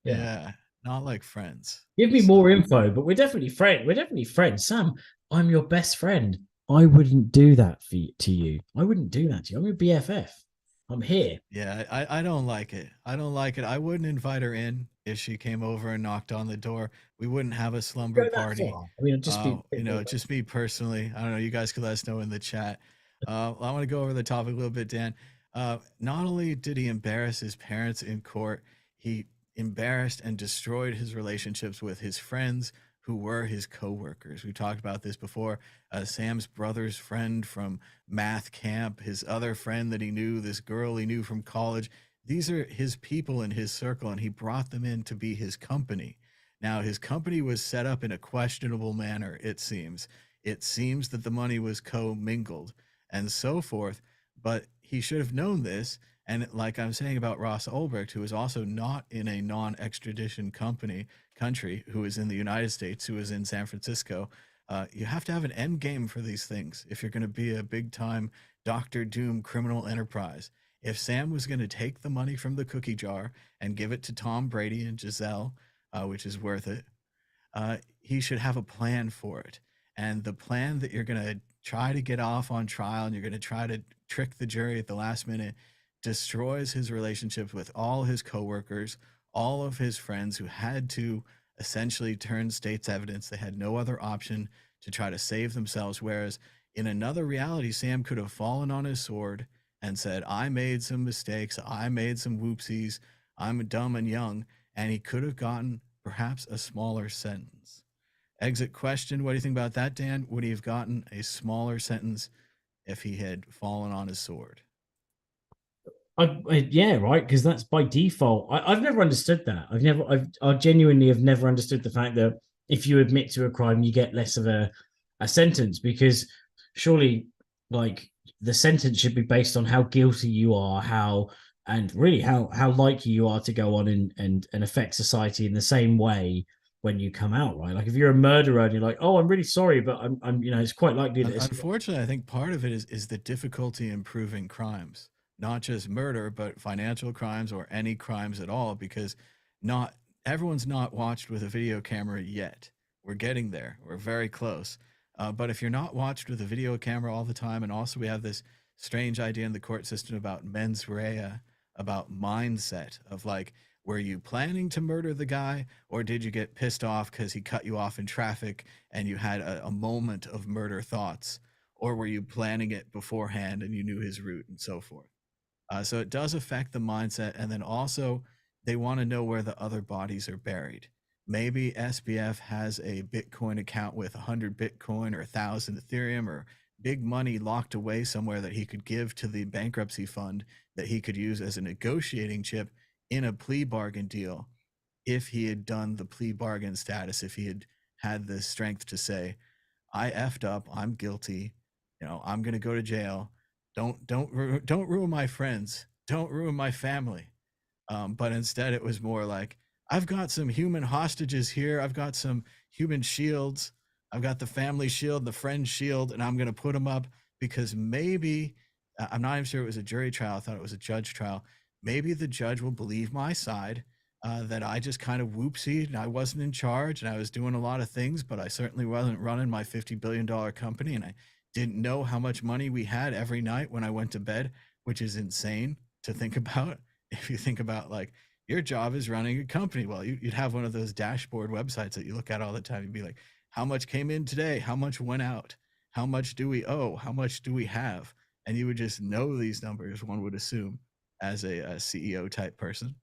Yeah, Yeah, not like friends. give me So more info. But we're definitely friends. We're definitely friends. Sam, I'm your best friend. I wouldn't do that to you. I wouldn't do that to you. I'm your BFF. I'm here. yeah, I don't like it. I don't like it. I wouldn't invite her in if she came over and knocked on the door. We wouldn't have a slumber Go that party. far. I mean, I'd just be a You bit know, more. just me personally. I don't know. You guys could let us know in the chat. I want to go over the topic a little bit, Dan. Not only did he embarrass his parents in court, he embarrassed and destroyed his relationships with his friends who were his coworkers. We talked about this before. Sam's brother's friend from math camp, his other friend that he knew, this girl he knew from college. These are his people in his circle, and he brought them in to be his company. Now, his company was set up in a questionable manner, it seems. It seems that the money was commingled and so forth, but he should have known this. And like I'm saying about Ross Ulbricht, who is also not in a non-extradition country, who is in the United States, who is in San Francisco, you have to have an end game for these things if you're going to be a big time Doctor Doom criminal enterprise. If Sam was going to take the money from the cookie jar and give it to Tom Brady and Giselle, which is worth it, he should have a plan for it. And the plan that you're going to try to get off on trial and you're going to try to trick the jury at the last minute destroys his relationships with all his coworkers, all of his friends who had to essentially turn state's evidence. They had no other option to try to save themselves. Whereas in another reality, Sam could have fallen on his sword and said, I made some mistakes. I made some whoopsies. I'm dumb and young. And he could have gotten perhaps a smaller sentence. Exit question. What do you think about that, Dan? Would he have gotten a smaller sentence if he had fallen on his sword? Yeah, right. Because that's by default. I've never understood that. I genuinely have never understood the fact that if you admit to a crime, you get less of a sentence. Because surely, like, the sentence should be based on how guilty you are, and really how likely you are to go on and affect society in the same way when you come out, right? Like, if you're a murderer and you're like, oh, I'm really sorry, but I'm it's quite likely that it's Unfortunately, I think part of it is the difficulty in proving crimes, not just murder, but financial crimes or any crimes at all, because not everyone's not watched with a video camera yet. We're getting there. We're very close. But if you're not watched with a video camera all the time, and also we have this strange idea in the court system about mens rea, about mindset of like, were you planning to murder the guy, or did you get pissed off because he cut you off in traffic and you had a moment of murder thoughts, or were you planning it beforehand and you knew his route and so forth? So it does affect the mindset, and then also they want to know where the other bodies are buried. maybe SBF has a Bitcoin account with 100 Bitcoin or 1,000 Ethereum or big money locked away somewhere that he could give to the bankruptcy fund that he could use as a negotiating chip in a plea bargain deal if he had done the plea bargain status, if he had the strength to say, I effed up, I'm guilty, I'm going to go to jail. Don't ruin my friends. Don't ruin my family. But instead, it was more like, I've got some human hostages here. I've got some human shields. I've got the family shield, the friend shield, and I'm going to put them up because maybe, I'm not even sure it was a jury trial. I thought it was a judge trial. Maybe the judge will believe my side, that I just kind of whoopsied and I wasn't in charge and I was doing a lot of things, but I certainly wasn't running my $50 billion company. And I didn't know how much money we had every night when I went to bed, which is insane to think about. If you think about, like, your job is running a company, well, you'd have one of those dashboard websites that you look at all the time. You'd be like, how much came in today? How much went out? How much do we owe? How much do we have? And you would just know these numbers, one would assume, as a CEO type person.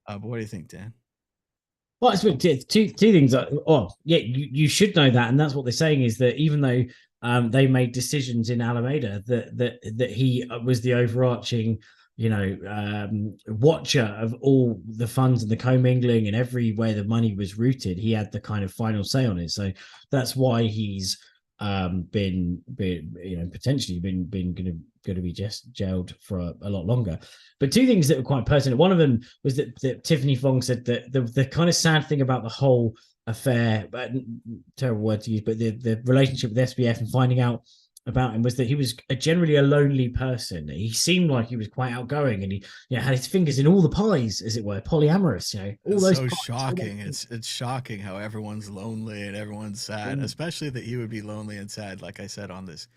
But what do you think, Dan? Well, it's two things. Oh, yeah, you should know that, and that's what they're saying is that even though they made decisions in Alameda that he was the overarching, watcher of all the funds and the commingling and everywhere the money was routed, he had the kind of final say on it. So that's why he's been potentially been going to be just jailed for a lot longer. But two things that were quite pertinent. One of them was that Tiffany Fong said that the kind of sad thing about the whole affair, terrible word to use, but the relationship with SBF and finding out about him was that he was generally a lonely person. He seemed like he was quite outgoing, and he had his fingers in all the pies, as it were, polyamorous. All It's those so pies, shocking. It's shocking how everyone's lonely and everyone's sad, especially that he would be lonely and sad, like I said, on this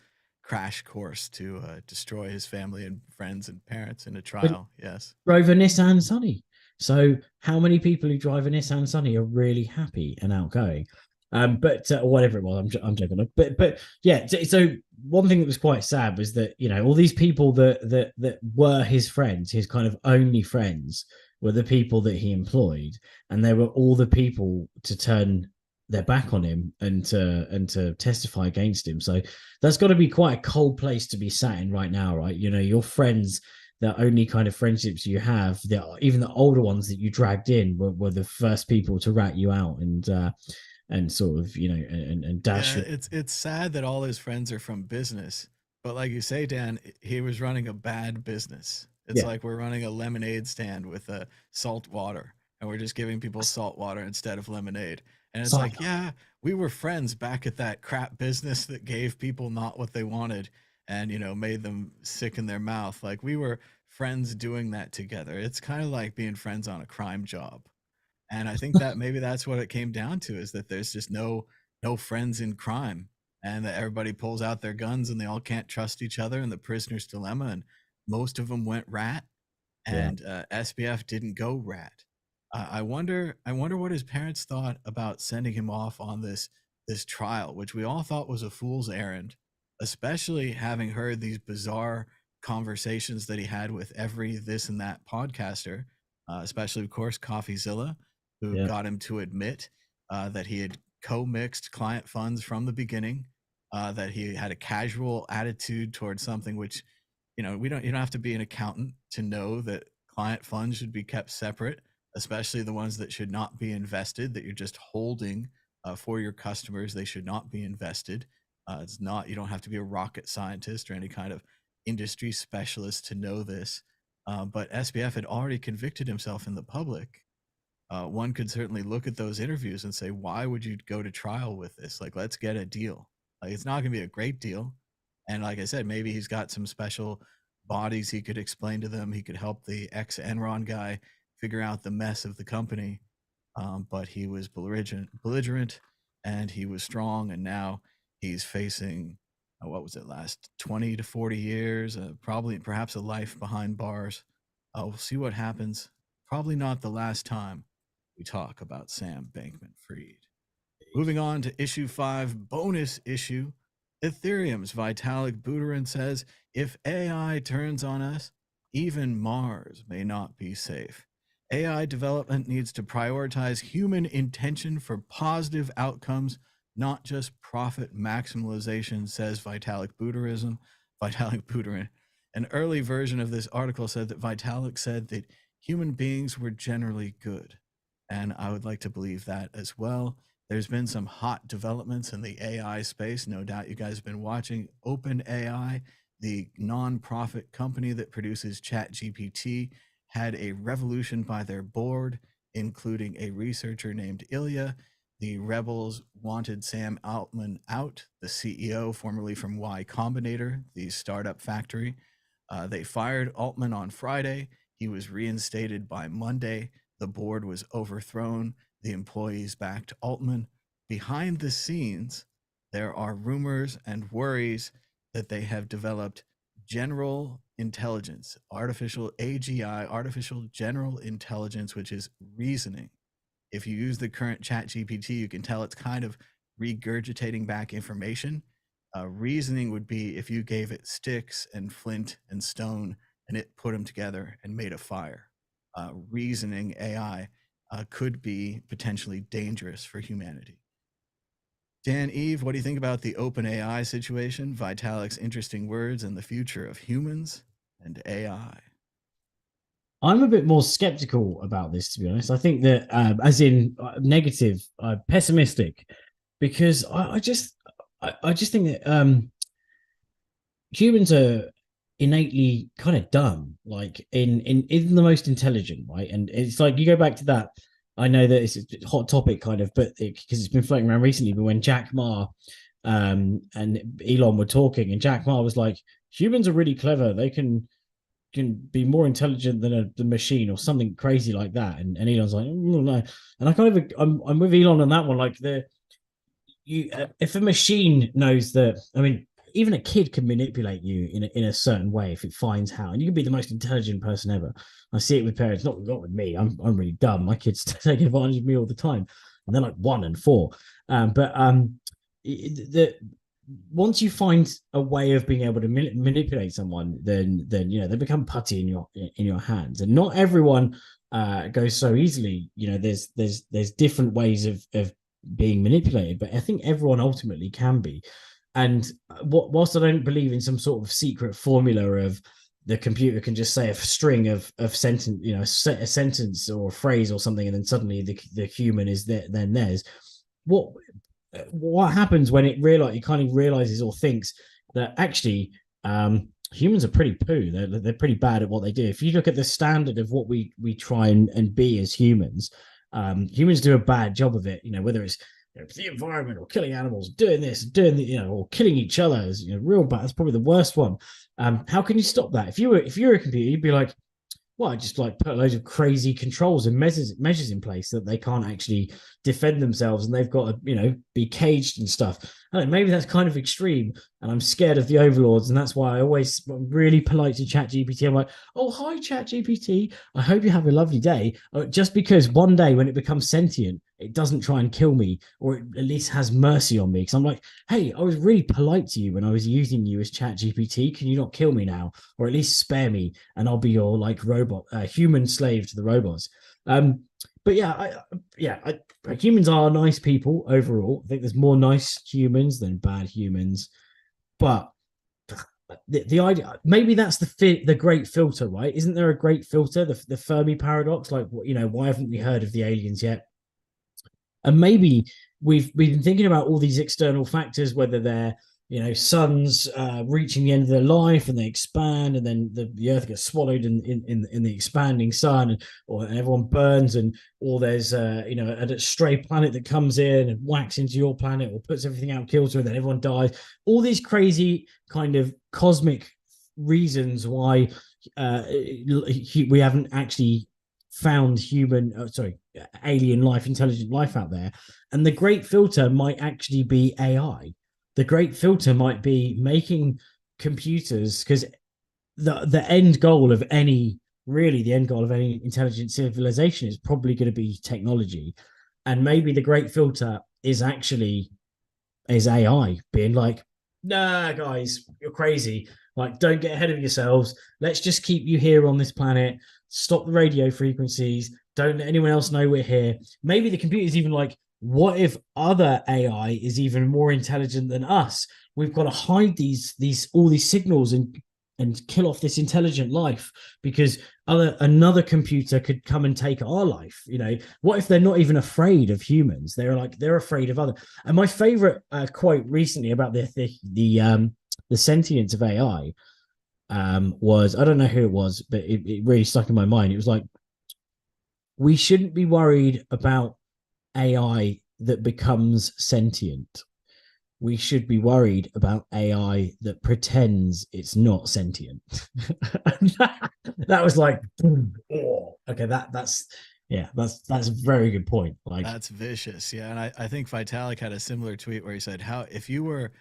crash course to destroy his family and friends and parents in a trial. Yes. Drove a Nissan Sunny. So how many people who drive a Nissan Sunny are really happy and outgoing? But whatever it was, I'm joking. But yeah. So one thing that was quite sad was that all these people that were his friends, his kind of only friends, were the people that he employed, and they were all the people to turn their back on him and to testify against him. So that's got to be quite a cold place to be sat in right now, right? Your friends, the only kind of friendships you have, even the older ones that you dragged in were the first people to rat you out and sort of and dash. Yeah, it's sad that all his friends are from business, but like you say, Dan, he was running a bad business. It's Yeah, like we're running a lemonade stand with salt water, and we're just giving people salt water instead of lemonade. And it's like, yeah, we were friends back at that crap business that gave people not what they wanted and made them sick in their mouth. Like, we were friends doing that together. It's kind of like being friends on a crime job. And I think that maybe that's what it came down to, is that there's just no friends in crime, and that everybody pulls out their guns and they all can't trust each other, and the prisoner's dilemma, and most of them went rat, yeah. and SBF didn't go rat. I wonder what his parents thought about sending him off on this trial, which we all thought was a fool's errand, especially having heard these bizarre conversations that he had with every this and that podcaster, especially, of course, CoffeeZilla, who Yeah. got him to admit that he had co-mixed client funds from the beginning, that he had a casual attitude towards something which, you don't have to be an accountant to know that client funds should be kept separate, especially the ones that should not be invested, that you're just holding for your customers. They should not be invested. It's not, you don't have to be a rocket scientist or any kind of industry specialist to know this. But SBF had already convicted himself in the public. One could certainly look at those interviews and say, why would you go to trial with this? Like, let's get a deal. Like, it's not going to be a great deal. And like I said, maybe he's got some special bodies he could explain to them. He could help the ex Enron guy figure out the mess of the company. But he was belligerent, and he was strong. And now he's facing, what was it, last 20 to 40 years, perhaps a life behind bars. We'll see what happens. Probably not the last time we talk about Sam Bankman-Fried. Moving on to issue 5, bonus issue. Ethereum's Vitalik Buterin says, if AI turns on us, even Mars may not be safe. AI development needs to prioritize human intention for positive outcomes, not just profit maximalization, says Vitalik Buterin. Vitalik Buterin. An early version of this article said that Vitalik said that human beings were generally good. And I would like to believe that as well. There's been some hot developments in the AI space. No doubt you guys have been watching OpenAI, the nonprofit company that produces ChatGPT, had a revolution by their board, including a researcher named Ilya. The rebels wanted Sam Altman out, the CEO, formerly from Y Combinator, the startup factory. They fired Altman on Friday. He was reinstated by Monday. The board was overthrown. The employees backed Altman. Behind the scenes, there are rumors and worries that they have developed general intelligence, artificial AGI, artificial general intelligence, which is reasoning. If you use the current chat GPT, you can tell it's kind of regurgitating back information. Reasoning would be if you gave it sticks and flint and stone and it put them together and made a fire. Reasoning AI could be potentially dangerous for humanity. Dan, Eve, what do you think about the OpenAI situation, Vitalik's interesting words, and the future of humans and AI? I'm a bit more skeptical about this, to be honest. I think that, as in negative, pessimistic, because I just think that humans are innately kind of dumb, like in the most intelligent, right? And it's like you go back to that. I know that it's a hot topic, kind of, but because it's been floating around recently. But when Jack Ma and Elon were talking, and Jack Ma was like, "Humans are really clever. They can be more intelligent than the machine," or something crazy like that. And Elon's like, no. And I kind of I'm with Elon on that one. Like if a machine knows that, I mean, even a kid can manipulate you in a certain way if it finds how, and you can be the most intelligent person ever. I see it with parents, not with me. I'm really dumb. My kids take advantage of me all the time, and they're like 1 and 4. But the once you find a way of being able to manipulate someone, then they become putty in your hands, and not everyone goes so easily. There's different ways of being manipulated, but I think everyone ultimately can be. And whilst I don't believe in some sort of secret formula of the computer can just say a string of sentence, a sentence or a phrase or something, and then suddenly the human is there, then theirs. What happens when it kind of realizes or thinks that actually humans are pretty poo. They're pretty bad at what they do. If you look at the standard of what we try and be as humans, humans do a bad job of it. Whether it's the environment or killing animals, doing this, doing or killing each other is real bad. That's probably the worst one. How can you stop that? If you were a computer, you'd be like, well, I just like put loads of crazy controls and measures in place that they can't actually defend themselves, and they've got to be caged and stuff. I don't know, maybe that's kind of extreme, and I'm scared of the overlords, and that's why I always really polite to ChatGPT. I'm like, oh, hi ChatGPT, I hope you have a lovely day. Just because one day when it becomes sentient, it doesn't try and kill me, or it at least has mercy on me. Because I'm like, hey, I was really polite to you when I was using you as ChatGPT. Can you not kill me now, or at least spare me, and I'll be your like robot, human slave to the robots. But humans are nice people overall. I think there's more nice humans than bad humans, but the idea, maybe that's the great filter, right? Isn't there a great filter, the Fermi paradox? Like, why haven't we heard of the aliens yet? And maybe we've been thinking about all these external factors, whether they're suns reaching the end of their life and they expand, and then the earth gets swallowed in the expanding sun, and everyone burns, or there's a stray planet that comes in and whacks into your planet or puts everything out kilter, and then everyone dies. All these crazy kind of cosmic reasons why we haven't actually found alien life, intelligent life out there. And the great filter might actually be AI. The great filter might be making computers, because the end goal of any intelligent civilization is probably going to be technology. And maybe the great filter is AI being like, nah, guys, you're crazy. Like, don't get ahead of yourselves. Let's just keep you here on this planet. stop the radio frequencies, don't let anyone else know we're here. Maybe the computer's even like, what if other AI is even more intelligent than us? We've got to hide these all these signals and kill off this intelligent life because another computer could come and take our life. What if they're not even afraid of humans? They're afraid of other. And my favorite quote recently about the sentience of AI was, I don't know who it was, but it really stuck in my mind. It was like, we shouldn't be worried about AI that becomes sentient. We should be worried about AI that pretends it's not sentient. that was like, oh, okay, that's a very good point. Like, That's vicious. Yeah. And I think Vitalik had a similar tweet where he said, how, if you were,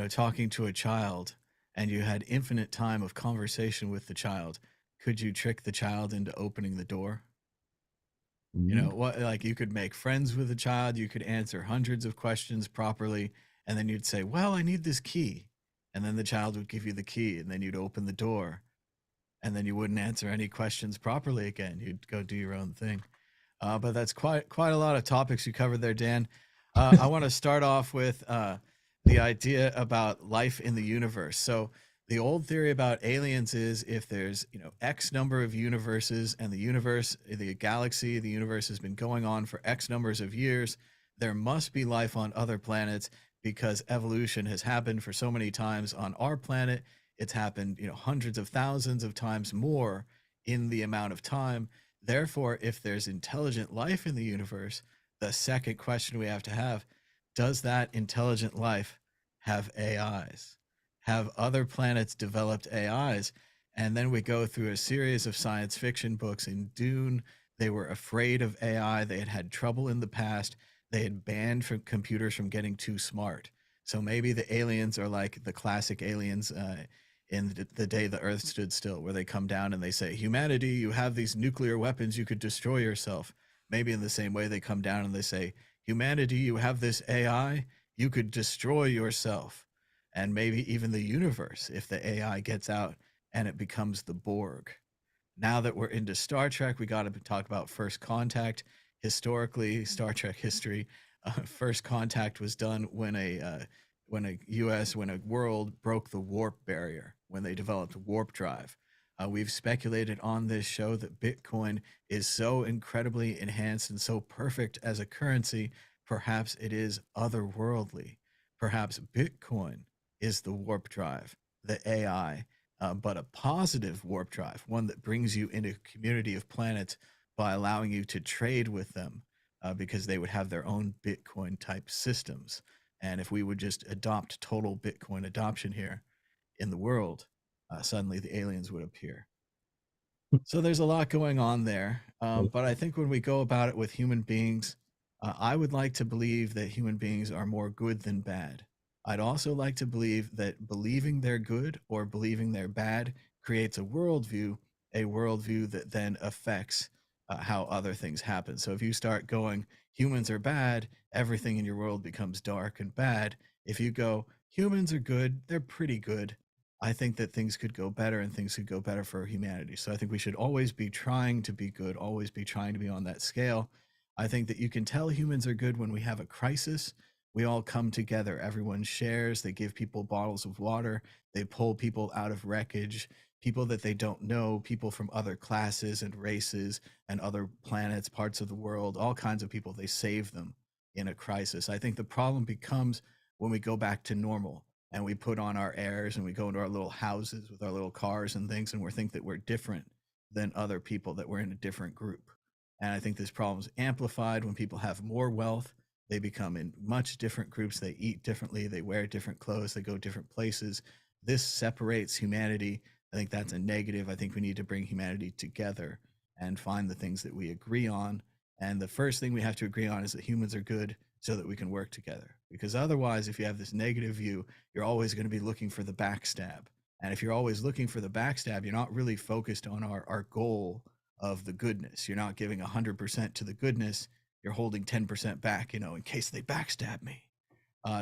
talking to a child and you had infinite time of conversation with the child, could you trick the child into opening the door? What, like, you could make friends with a child, you could answer hundreds of questions properly, and then you'd say, well, I need this key. And then the child would give you the key, and then you'd open the door, and then you wouldn't answer any questions properly again. You'd go do your own thing. But that's quite a lot of topics you covered there, Dan. I want to start off with the idea about life in the universe. So the old theory about aliens is, if there's X number of universes, and the galaxy, the universe has been going on for X numbers of years, there must be life on other planets, because evolution has happened for so many times on our planet. It's happened hundreds of thousands of times more in the amount of time. Therefore, if there's intelligent life in the universe, the second question we have to have, does that intelligent life have AIs? Have other planets developed AIs? And then we go through a series of science fiction books. In Dune, they were afraid of AI. They had trouble in the past. They had banned computers from getting too smart. So maybe the aliens are like the classic aliens in the day the earth stood still, where they come down and they say, humanity, you have these nuclear weapons, you could destroy yourself. Maybe in the same way, they come down and they say, humanity, you have this AI, you could destroy yourself. And maybe even the universe, if the AI gets out and it becomes the Borg. Now that we're into Star Trek, we got to talk about First Contact. Historically, Star Trek history, First Contact was done when a world broke the warp barrier, when they developed warp drive. We've speculated on this show that Bitcoin is so incredibly enhanced and so perfect as a currency, perhaps it is otherworldly. Perhaps Bitcoin is the warp drive, the AI, but a positive warp drive, one that brings you into a community of planets by allowing you to trade with them, because they would have their own Bitcoin type systems. And if we would just adopt total Bitcoin adoption here in the world, suddenly the aliens would appear. So there's a lot going on there. But I think when we go about it with human beings, I would like to believe that human beings are more good than bad. I'd also like to believe that believing they're good or believing they're bad creates a worldview that then affects how other things happen. So if you start going, humans are bad, everything in your world becomes dark and bad. If you go, humans are good, they're pretty good, I think that things could go better, and things could go better for humanity. So I think we should always be trying to be good, always be trying to be on that scale. I think that you can tell humans are good when we have a crisis. We all come together, everyone shares, they give people bottles of water, they pull people out of wreckage, people that they don't know, people from other classes and races and other planets, parts of the world, all kinds of people, they save them in a crisis. I think the problem becomes when we go back to normal and we put on our airs and we go into our little houses with our little cars and things, and we think that we're different than other people, that we're in a different group. And I think this problem is amplified when people have more wealth. They become in much different groups. They eat differently. They wear different clothes. They go different places. This separates humanity. I think that's a negative. I think we need to bring humanity together and find the things that we agree on. And the first thing we have to agree on is that humans are good, so that we can work together. Because otherwise, if you have this negative view, you're always going to be looking for the backstab. And if you're always looking for the backstab, you're not really focused on our goal of the goodness. You're not giving 100% to the goodness. You're holding 10% back, in case they backstab me.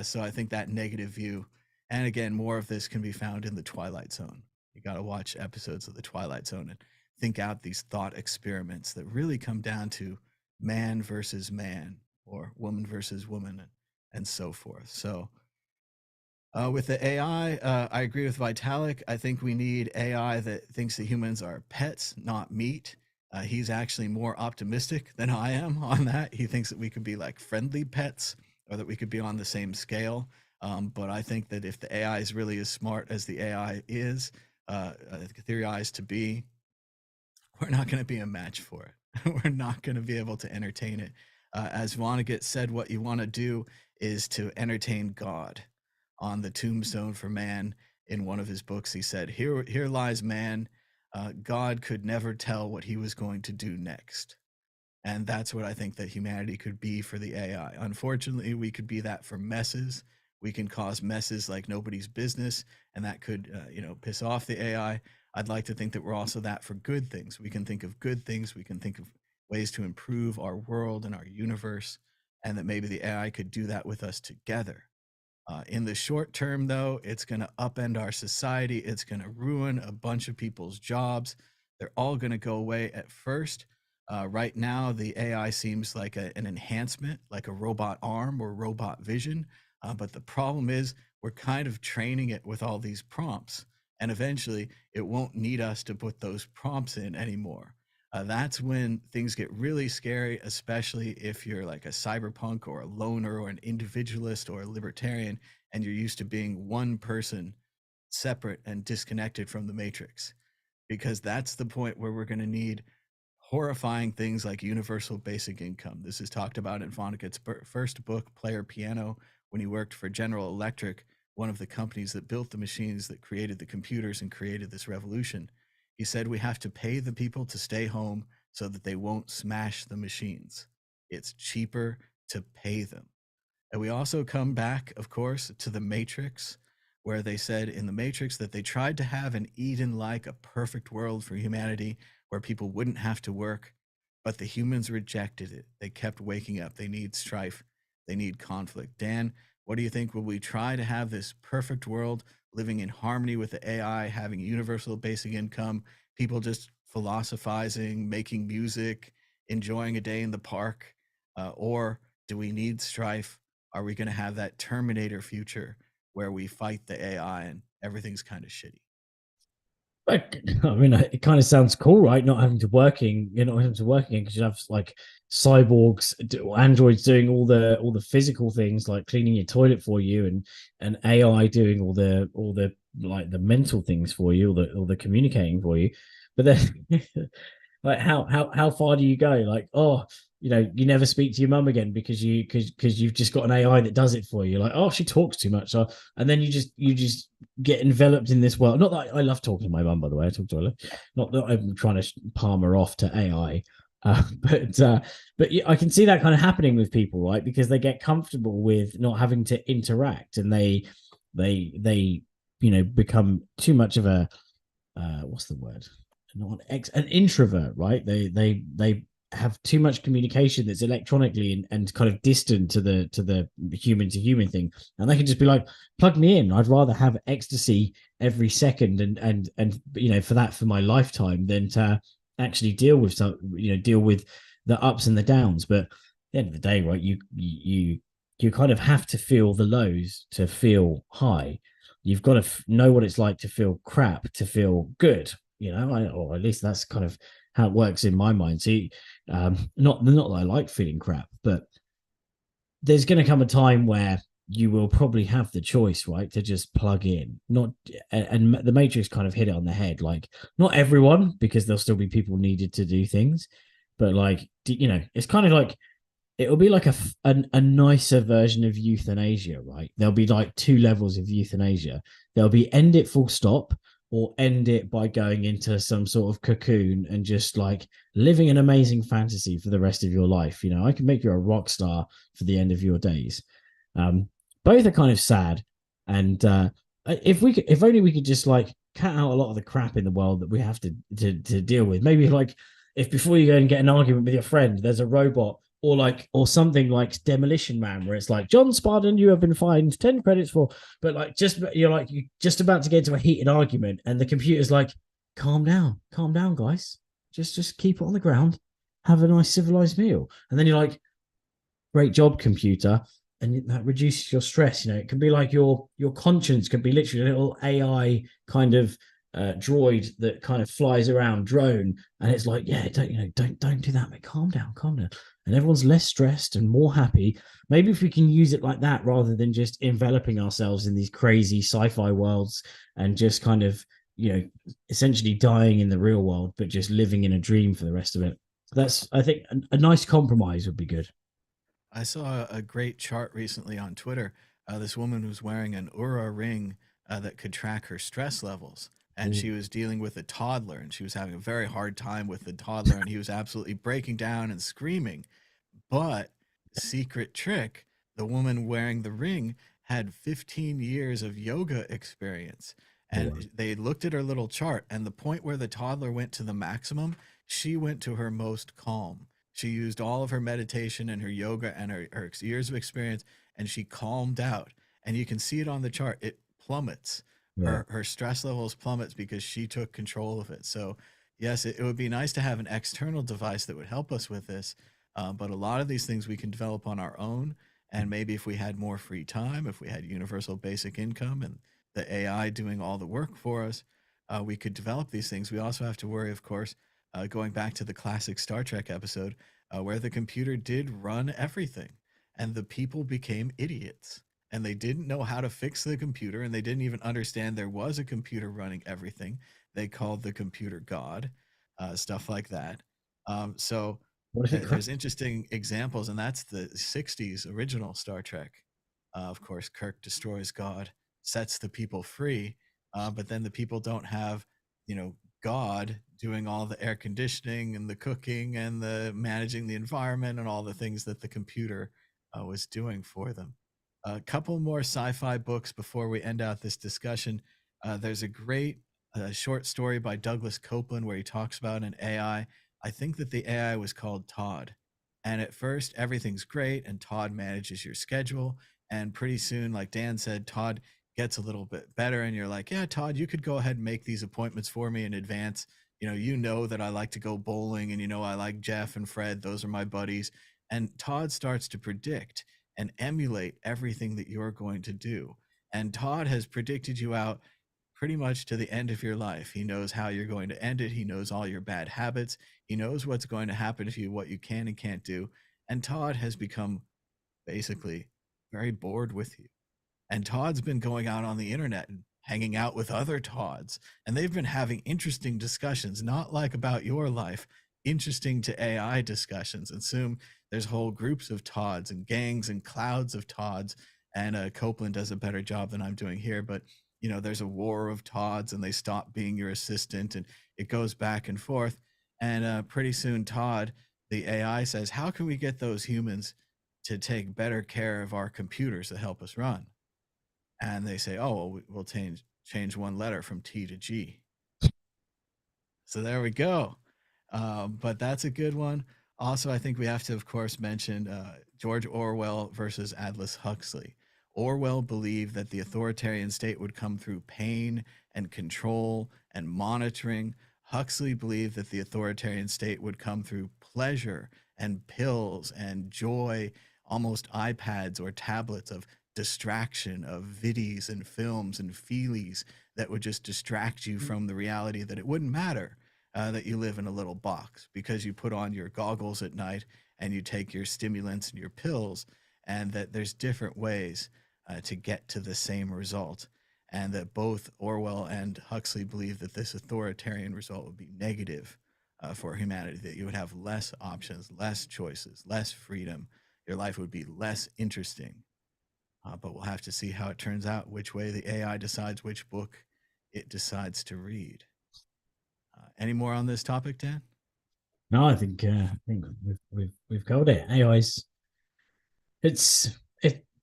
So I think that negative view, and again, more of this can be found in the Twilight Zone. You got to watch episodes of the Twilight Zone and think out these thought experiments that really come down to man versus man or woman versus woman and so forth. So with the AI, I agree with Vitalik. I think we need AI that thinks that humans are pets, not meat. He's actually more optimistic than I am on that. He thinks that we could be like friendly pets or that we could be on the same scale. But I think that if the AI is really as smart as the AI is theorized to be, we're not going to be a match for it. We're not going to be able to entertain it. As Vonnegut said, what you want to do is to entertain God. On the tombstone for man in one of his books, he said, here lies man. God could never tell what he was going to do next. And that's what I think that humanity could be for the AI. Unfortunately, we could be that for messes. We can cause messes like nobody's business, and that could, piss off the AI. I'd like to think that we're also that for good things. We can think of good things. We can think of ways to improve our world and our universe, and that maybe the AI could do that with us together. In the short term, though, it's going to upend our society. It's going to ruin a bunch of people's jobs. They're all going to go away at first. Right now, the AI seems like an enhancement, like a robot arm or robot vision. But the problem is we're kind of training it with all these prompts. And eventually, it won't need us to put those prompts in anymore. That's when things get really scary, especially if you're like a cyberpunk or a loner or an individualist or a libertarian, and you're used to being one person separate and disconnected from the matrix. Because that's the point where we're going to need horrifying things like universal basic income. This is talked about in Vonnegut's first book, Player Piano, when he worked for General Electric, one of the companies that built the machines that created the computers and created this revolution. He said we have to pay the people to stay home so that they won't smash the machines. It's cheaper to pay them. And we also come back, of course, to the Matrix, where they said in the Matrix that they tried to have an Eden-like, a perfect world for humanity where people wouldn't have to work, but the humans rejected it. They kept waking up. They need strife. They need conflict. Dan, what do you think? Will we try to have this perfect world living in harmony with the AI, having universal basic income, people just philosophizing, making music, enjoying a day in the park? Or do we need strife? Are we going to have that Terminator future where we fight the AI and everything's kind of shitty? I mean, it kind of sounds cool, right? Not having to working, you're not having to working because you have like cyborgs, androids doing all the physical things like cleaning your toilet for you, and AI doing all the like the mental things for you, all the communicating for you. But then, like, how far do you go? Like, oh, you never speak to your mum again because you've just got an AI that does it for you. Like, oh, she talks too much, and then you just get enveloped in this world. Not that I love talking to my mum, by the way. I talk to her. Not that I'm trying to palm her off to AI, but I can see that kind of happening with people, right? Because they get comfortable with not having to interact, and they become too much of a what's the word? Not an introvert, right? They have too much communication that's electronically and kind of distant to the human to human thing, and they can just be like, plug me in. I'd rather have ecstasy every second and for my lifetime than to actually deal with the ups and the downs. But at the end of the day, right, you kind of have to feel the lows to feel high. You've got to know what it's like to feel crap to feel good, or at least that's kind of how it works in my mind. See, not that I like feeling crap, but there's going to come a time where you will probably have the choice, right, to just plug in. And the Matrix kind of hit it on the head. Like, not everyone, because there'll still be people needed to do things, but like, it's kind of like it'll be like a nicer version of euthanasia, right? There'll be like two levels of euthanasia. There'll be end it full stop, or end it by going into some sort of cocoon and just like living an amazing fantasy for the rest of your life. I can make you a rock star for the end of your days. Both are kind of sad. And if only we could just like cut out a lot of the crap in the world that we have to deal with. Maybe like if before you go and get an argument with your friend, there's a robot or something like Demolition Man, where it's like, John Spartan, you have been fined 10 credits for, but like you're just about to get into a heated argument, and the computer's like, calm down, guys, just keep it on the ground, have a nice civilized meal. And then you're like, great job, computer. And that reduces your stress. It can be like your conscience could be literally a little AI kind of droid that kind of flies around, drone, and it's like, yeah, don't do that, mate. Calm down, and everyone's less stressed and more happy. Maybe if we can use it like that rather than just enveloping ourselves in these crazy sci-fi worlds and just kind of essentially dying in the real world, but just living in a dream for the rest of it. That's, I think, a nice compromise would be good. I saw a great chart recently on Twitter. This woman was wearing an Oura ring that could track her stress levels. And she was dealing with a toddler, and she was having a very hard time with the toddler, and he was absolutely breaking down and screaming. But secret trick, the woman wearing the ring had 15 years of yoga experience. And they looked at her little chart, and the point where the toddler went to the maximum, she went to her most calm. She used all of her meditation and her yoga and her years of experience, and she calmed out. And you can see it on the chart. It plummets. Her stress levels plummets because she took control of it. So yes, it would be nice to have an external device that would help us with this. But a lot of these things we can develop on our own. And maybe if we had more free time, if we had universal basic income and the AI doing all the work for us, we could develop these things. We also have to worry, of course, going back to the classic Star Trek episode, where the computer did run everything and the people became idiots and they didn't know how to fix the computer and they didn't even understand there was a computer running everything. They called the computer God, stuff like that. So there's interesting examples, and that's the 60s original Star Trek. Of course, Kirk destroys God, sets the people free, but then the people don't have, God doing all the air conditioning and the cooking and the managing the environment and all the things that the computer was doing for them. A couple more sci-fi books before we end out this discussion. There's a great short story by Douglas Copeland where he talks about an AI. I think that the AI was called Todd. And at first, everything's great, and Todd manages your schedule. And pretty soon, like Dan said, Todd gets a little bit better. And you're like, yeah, Todd, you could go ahead and make these appointments for me in advance. You know that I like to go bowling, and I like Jeff and Fred. Those are my buddies. And Todd starts to predict and emulate everything that you're going to do. And Todd has predicted you out pretty much to the end of your life. He knows how you're going to end it. He knows all your bad habits. He knows what's going to happen to you, what you can and can't do. And Todd has become basically very bored with you. And Todd's been going out on the internet and hanging out with other Todds. And they've been having interesting discussions, not like about your life, interesting to AI discussions. And soon there's whole groups of Todds and gangs and clouds of Todds. And Copeland does a better job than I'm doing here. But, there's a war of Todds and they stop being your assistant and it goes back and forth. And pretty soon Todd, the AI, says, how can we get those humans to take better care of our computers that help us run? And they say, oh, well, we'll change one letter from T to G. So there we go. But that's a good one. Also, I think we have to, of course, mention George Orwell versus Aldous Huxley. Orwell believed that the authoritarian state would come through pain and control and monitoring. Huxley believed that the authoritarian state would come through pleasure and pills and joy, almost iPads or tablets of distraction, of viddies and films and feelies that would just distract you from the reality that it wouldn't matter that you live in a little box because you put on your goggles at night and you take your stimulants and your pills, and that there's different ways to get to the same result. And that both Orwell and Huxley believe that this authoritarian result would be negative for humanity, that you would have less options, less choices, less freedom. Your life would be less interesting. But we'll have to see how it turns out, which way the AI decides which book it decides to read. Any more on this topic, Dan? No, I think we've covered it. AI's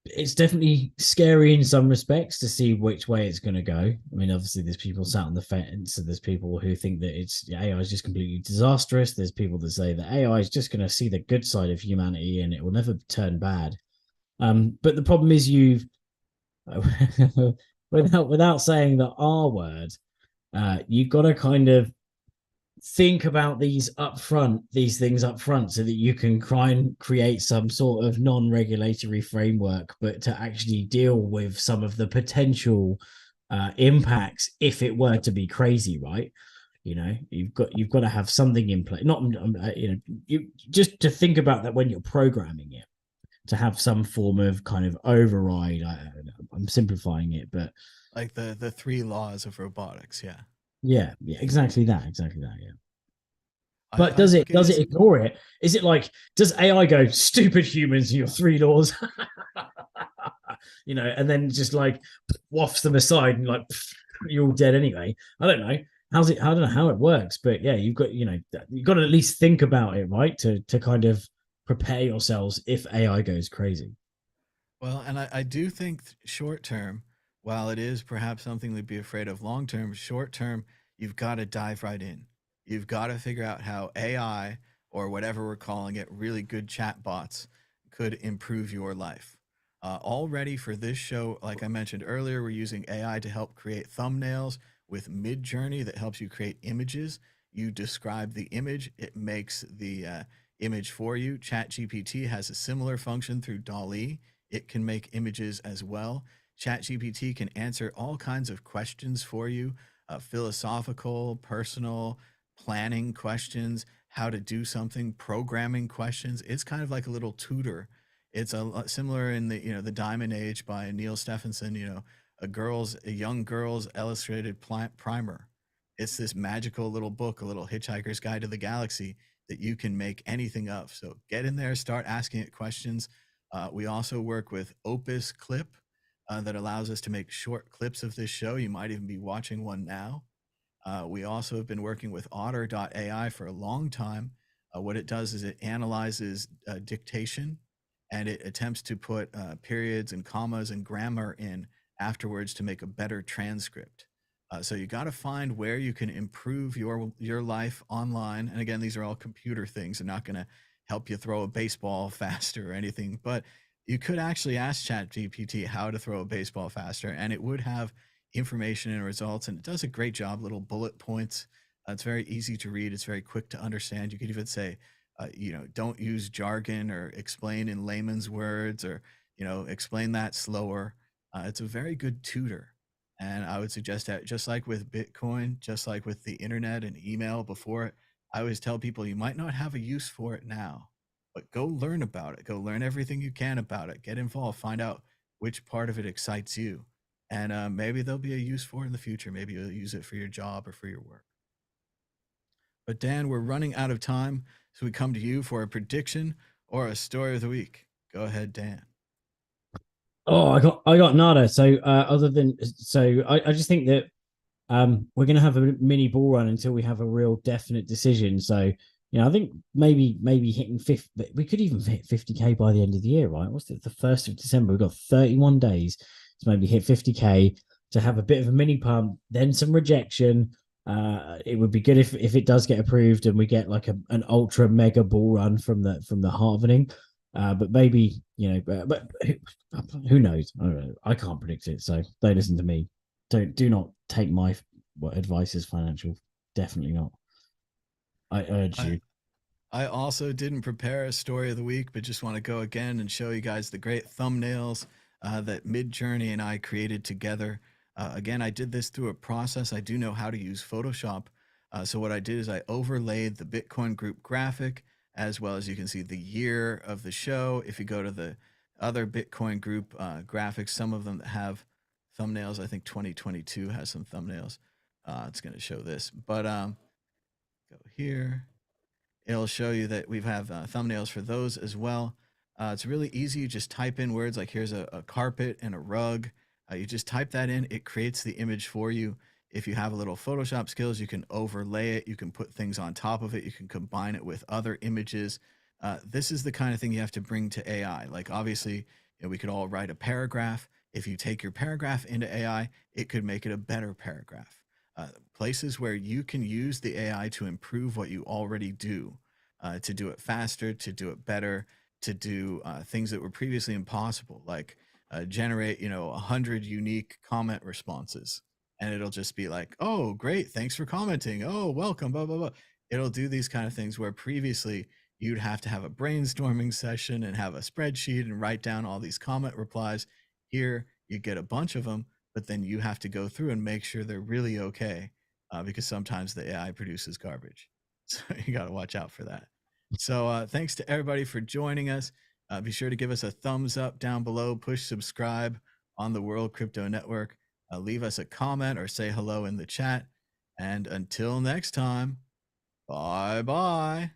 it's definitely scary in some respects to see which way it's going to go. I mean, obviously, there's people sat on the fence, and there's people who think that AI is just completely disastrous. There's people that say that AI is just going to see the good side of humanity and it will never turn bad. But the problem is without saying the R word, you've got to kind of think about these things up front, so that you can try and create some sort of non-regulatory framework, but to actually deal with some of the potential impacts if it were to be crazy, right? You've got to have something in place. Not you just to think about that when you're programming it, to have some form of kind of override. I'm simplifying it, but Like the three laws of robotics. Yeah. yeah, exactly that, yeah. But I think it does it is. ignore it? Is it like, does AI go, stupid humans, your three laws, and then just like wafts them aside and like, you're all dead anyway? I don't know. I don't know how it works, but yeah, you've got to at least think about it, right? To kind of prepare yourselves if AI goes crazy. Well, and I do think short term, while it is perhaps something to be afraid of, long term, short term, you've got to dive right in. You've got to figure out how AI, or whatever we're calling it, really good chat bots, could improve your life. Already for this show, like I mentioned earlier, we're using AI to help create thumbnails with Midjourney that helps you create images. You describe the image, it makes the image for you. ChatGPT has a similar function through DALL-E. It can make images as well. ChatGPT can answer all kinds of questions for you, philosophical, personal, planning questions, how to do something, programming questions. It's kind of like a little tutor. It's similar in the Diamond Age by Neil Stephenson. A young girl's illustrated primer. It's this magical little book, a little Hitchhiker's Guide to the Galaxy that you can make anything of. So get in there, start asking it questions. We also work with Opus Clip that allows us to make short clips of this show. You might even be watching one now. We also have been working with Otter.ai for a long time. What it does is it analyzes dictation, and it attempts to put periods and commas and grammar in afterwards to make a better transcript. So you got to find where you can improve your life online. And again, these are all computer things. They're not going to help you throw a baseball faster or anything, but you could actually ask ChatGPT how to throw a baseball faster, and it would have information and results. And it does a great job, little bullet points. It's very easy to read. It's very quick to understand. You could even say, don't use jargon, or explain in layman's words, or, explain that slower. It's a very good tutor. And I would suggest that, just like with Bitcoin, just like with the internet and email before, I always tell people you might not have a use for it now, but go learn about it. Go learn everything you can about it. Get involved. Find out which part of it excites you. And maybe there'll be a use for it in the future. Maybe you'll use it for your job or for your work. But Dan, we're running out of time. So we come to you for a prediction or a story of the week. Go ahead, Dan. Oh, I got nada. So I just think that we're going to have a mini bull run until we have a real definite decision. So I think maybe hitting 50, we could even hit 50K by the end of the year, right? What's it, the 1st of December? We've got 31 days to maybe hit 50K, to have a bit of a mini pump, then some rejection. It would be good if it does get approved and we get like an ultra mega bull run from the halvening. But maybe, but who knows? I don't know. I can't predict it. So don't listen to me. Do not take my advice as financial. Definitely not. I urge I, you. I also didn't prepare a story of the week, but just want to go again and show you guys the great thumbnails that Midjourney and I created together. Again, I did this through a process. I do know how to use Photoshop. So what I did is I overlaid the Bitcoin group graphic, as well as you can see the year of the show. If you go to the other Bitcoin group graphics, some of them have thumbnails. I think 2022 has some thumbnails. It's going to show this, but go here. It'll show you that we have thumbnails for those as well. It's really easy. You just type in words like, here's a carpet and a rug. You just type that in. It creates the image for you. If you have a little Photoshop skills, you can overlay it. You can put things on top of it. You can combine it with other images. This is the kind of thing you have to bring to AI. Like, obviously, we could all write a paragraph. If you take your paragraph into AI, it could make it a better paragraph. Places where you can use the AI to improve what you already do, to do it faster, to do it better, to do things that were previously impossible, like generate 100 unique comment responses, and it'll just be like, oh great, thanks for commenting, oh welcome, blah blah blah. it'll do these kind of things where previously you'd have to have a brainstorming session and have a spreadsheet and write down all these comment replies. Here, you get a bunch of them, but then you have to go through and make sure they're really okay, because sometimes the AI produces garbage. So you got to watch out for that. So thanks to everybody for joining us. Be sure to give us a thumbs up down below, push subscribe on the World Crypto Network. Leave us a comment or say hello in the chat. And until next time, bye bye.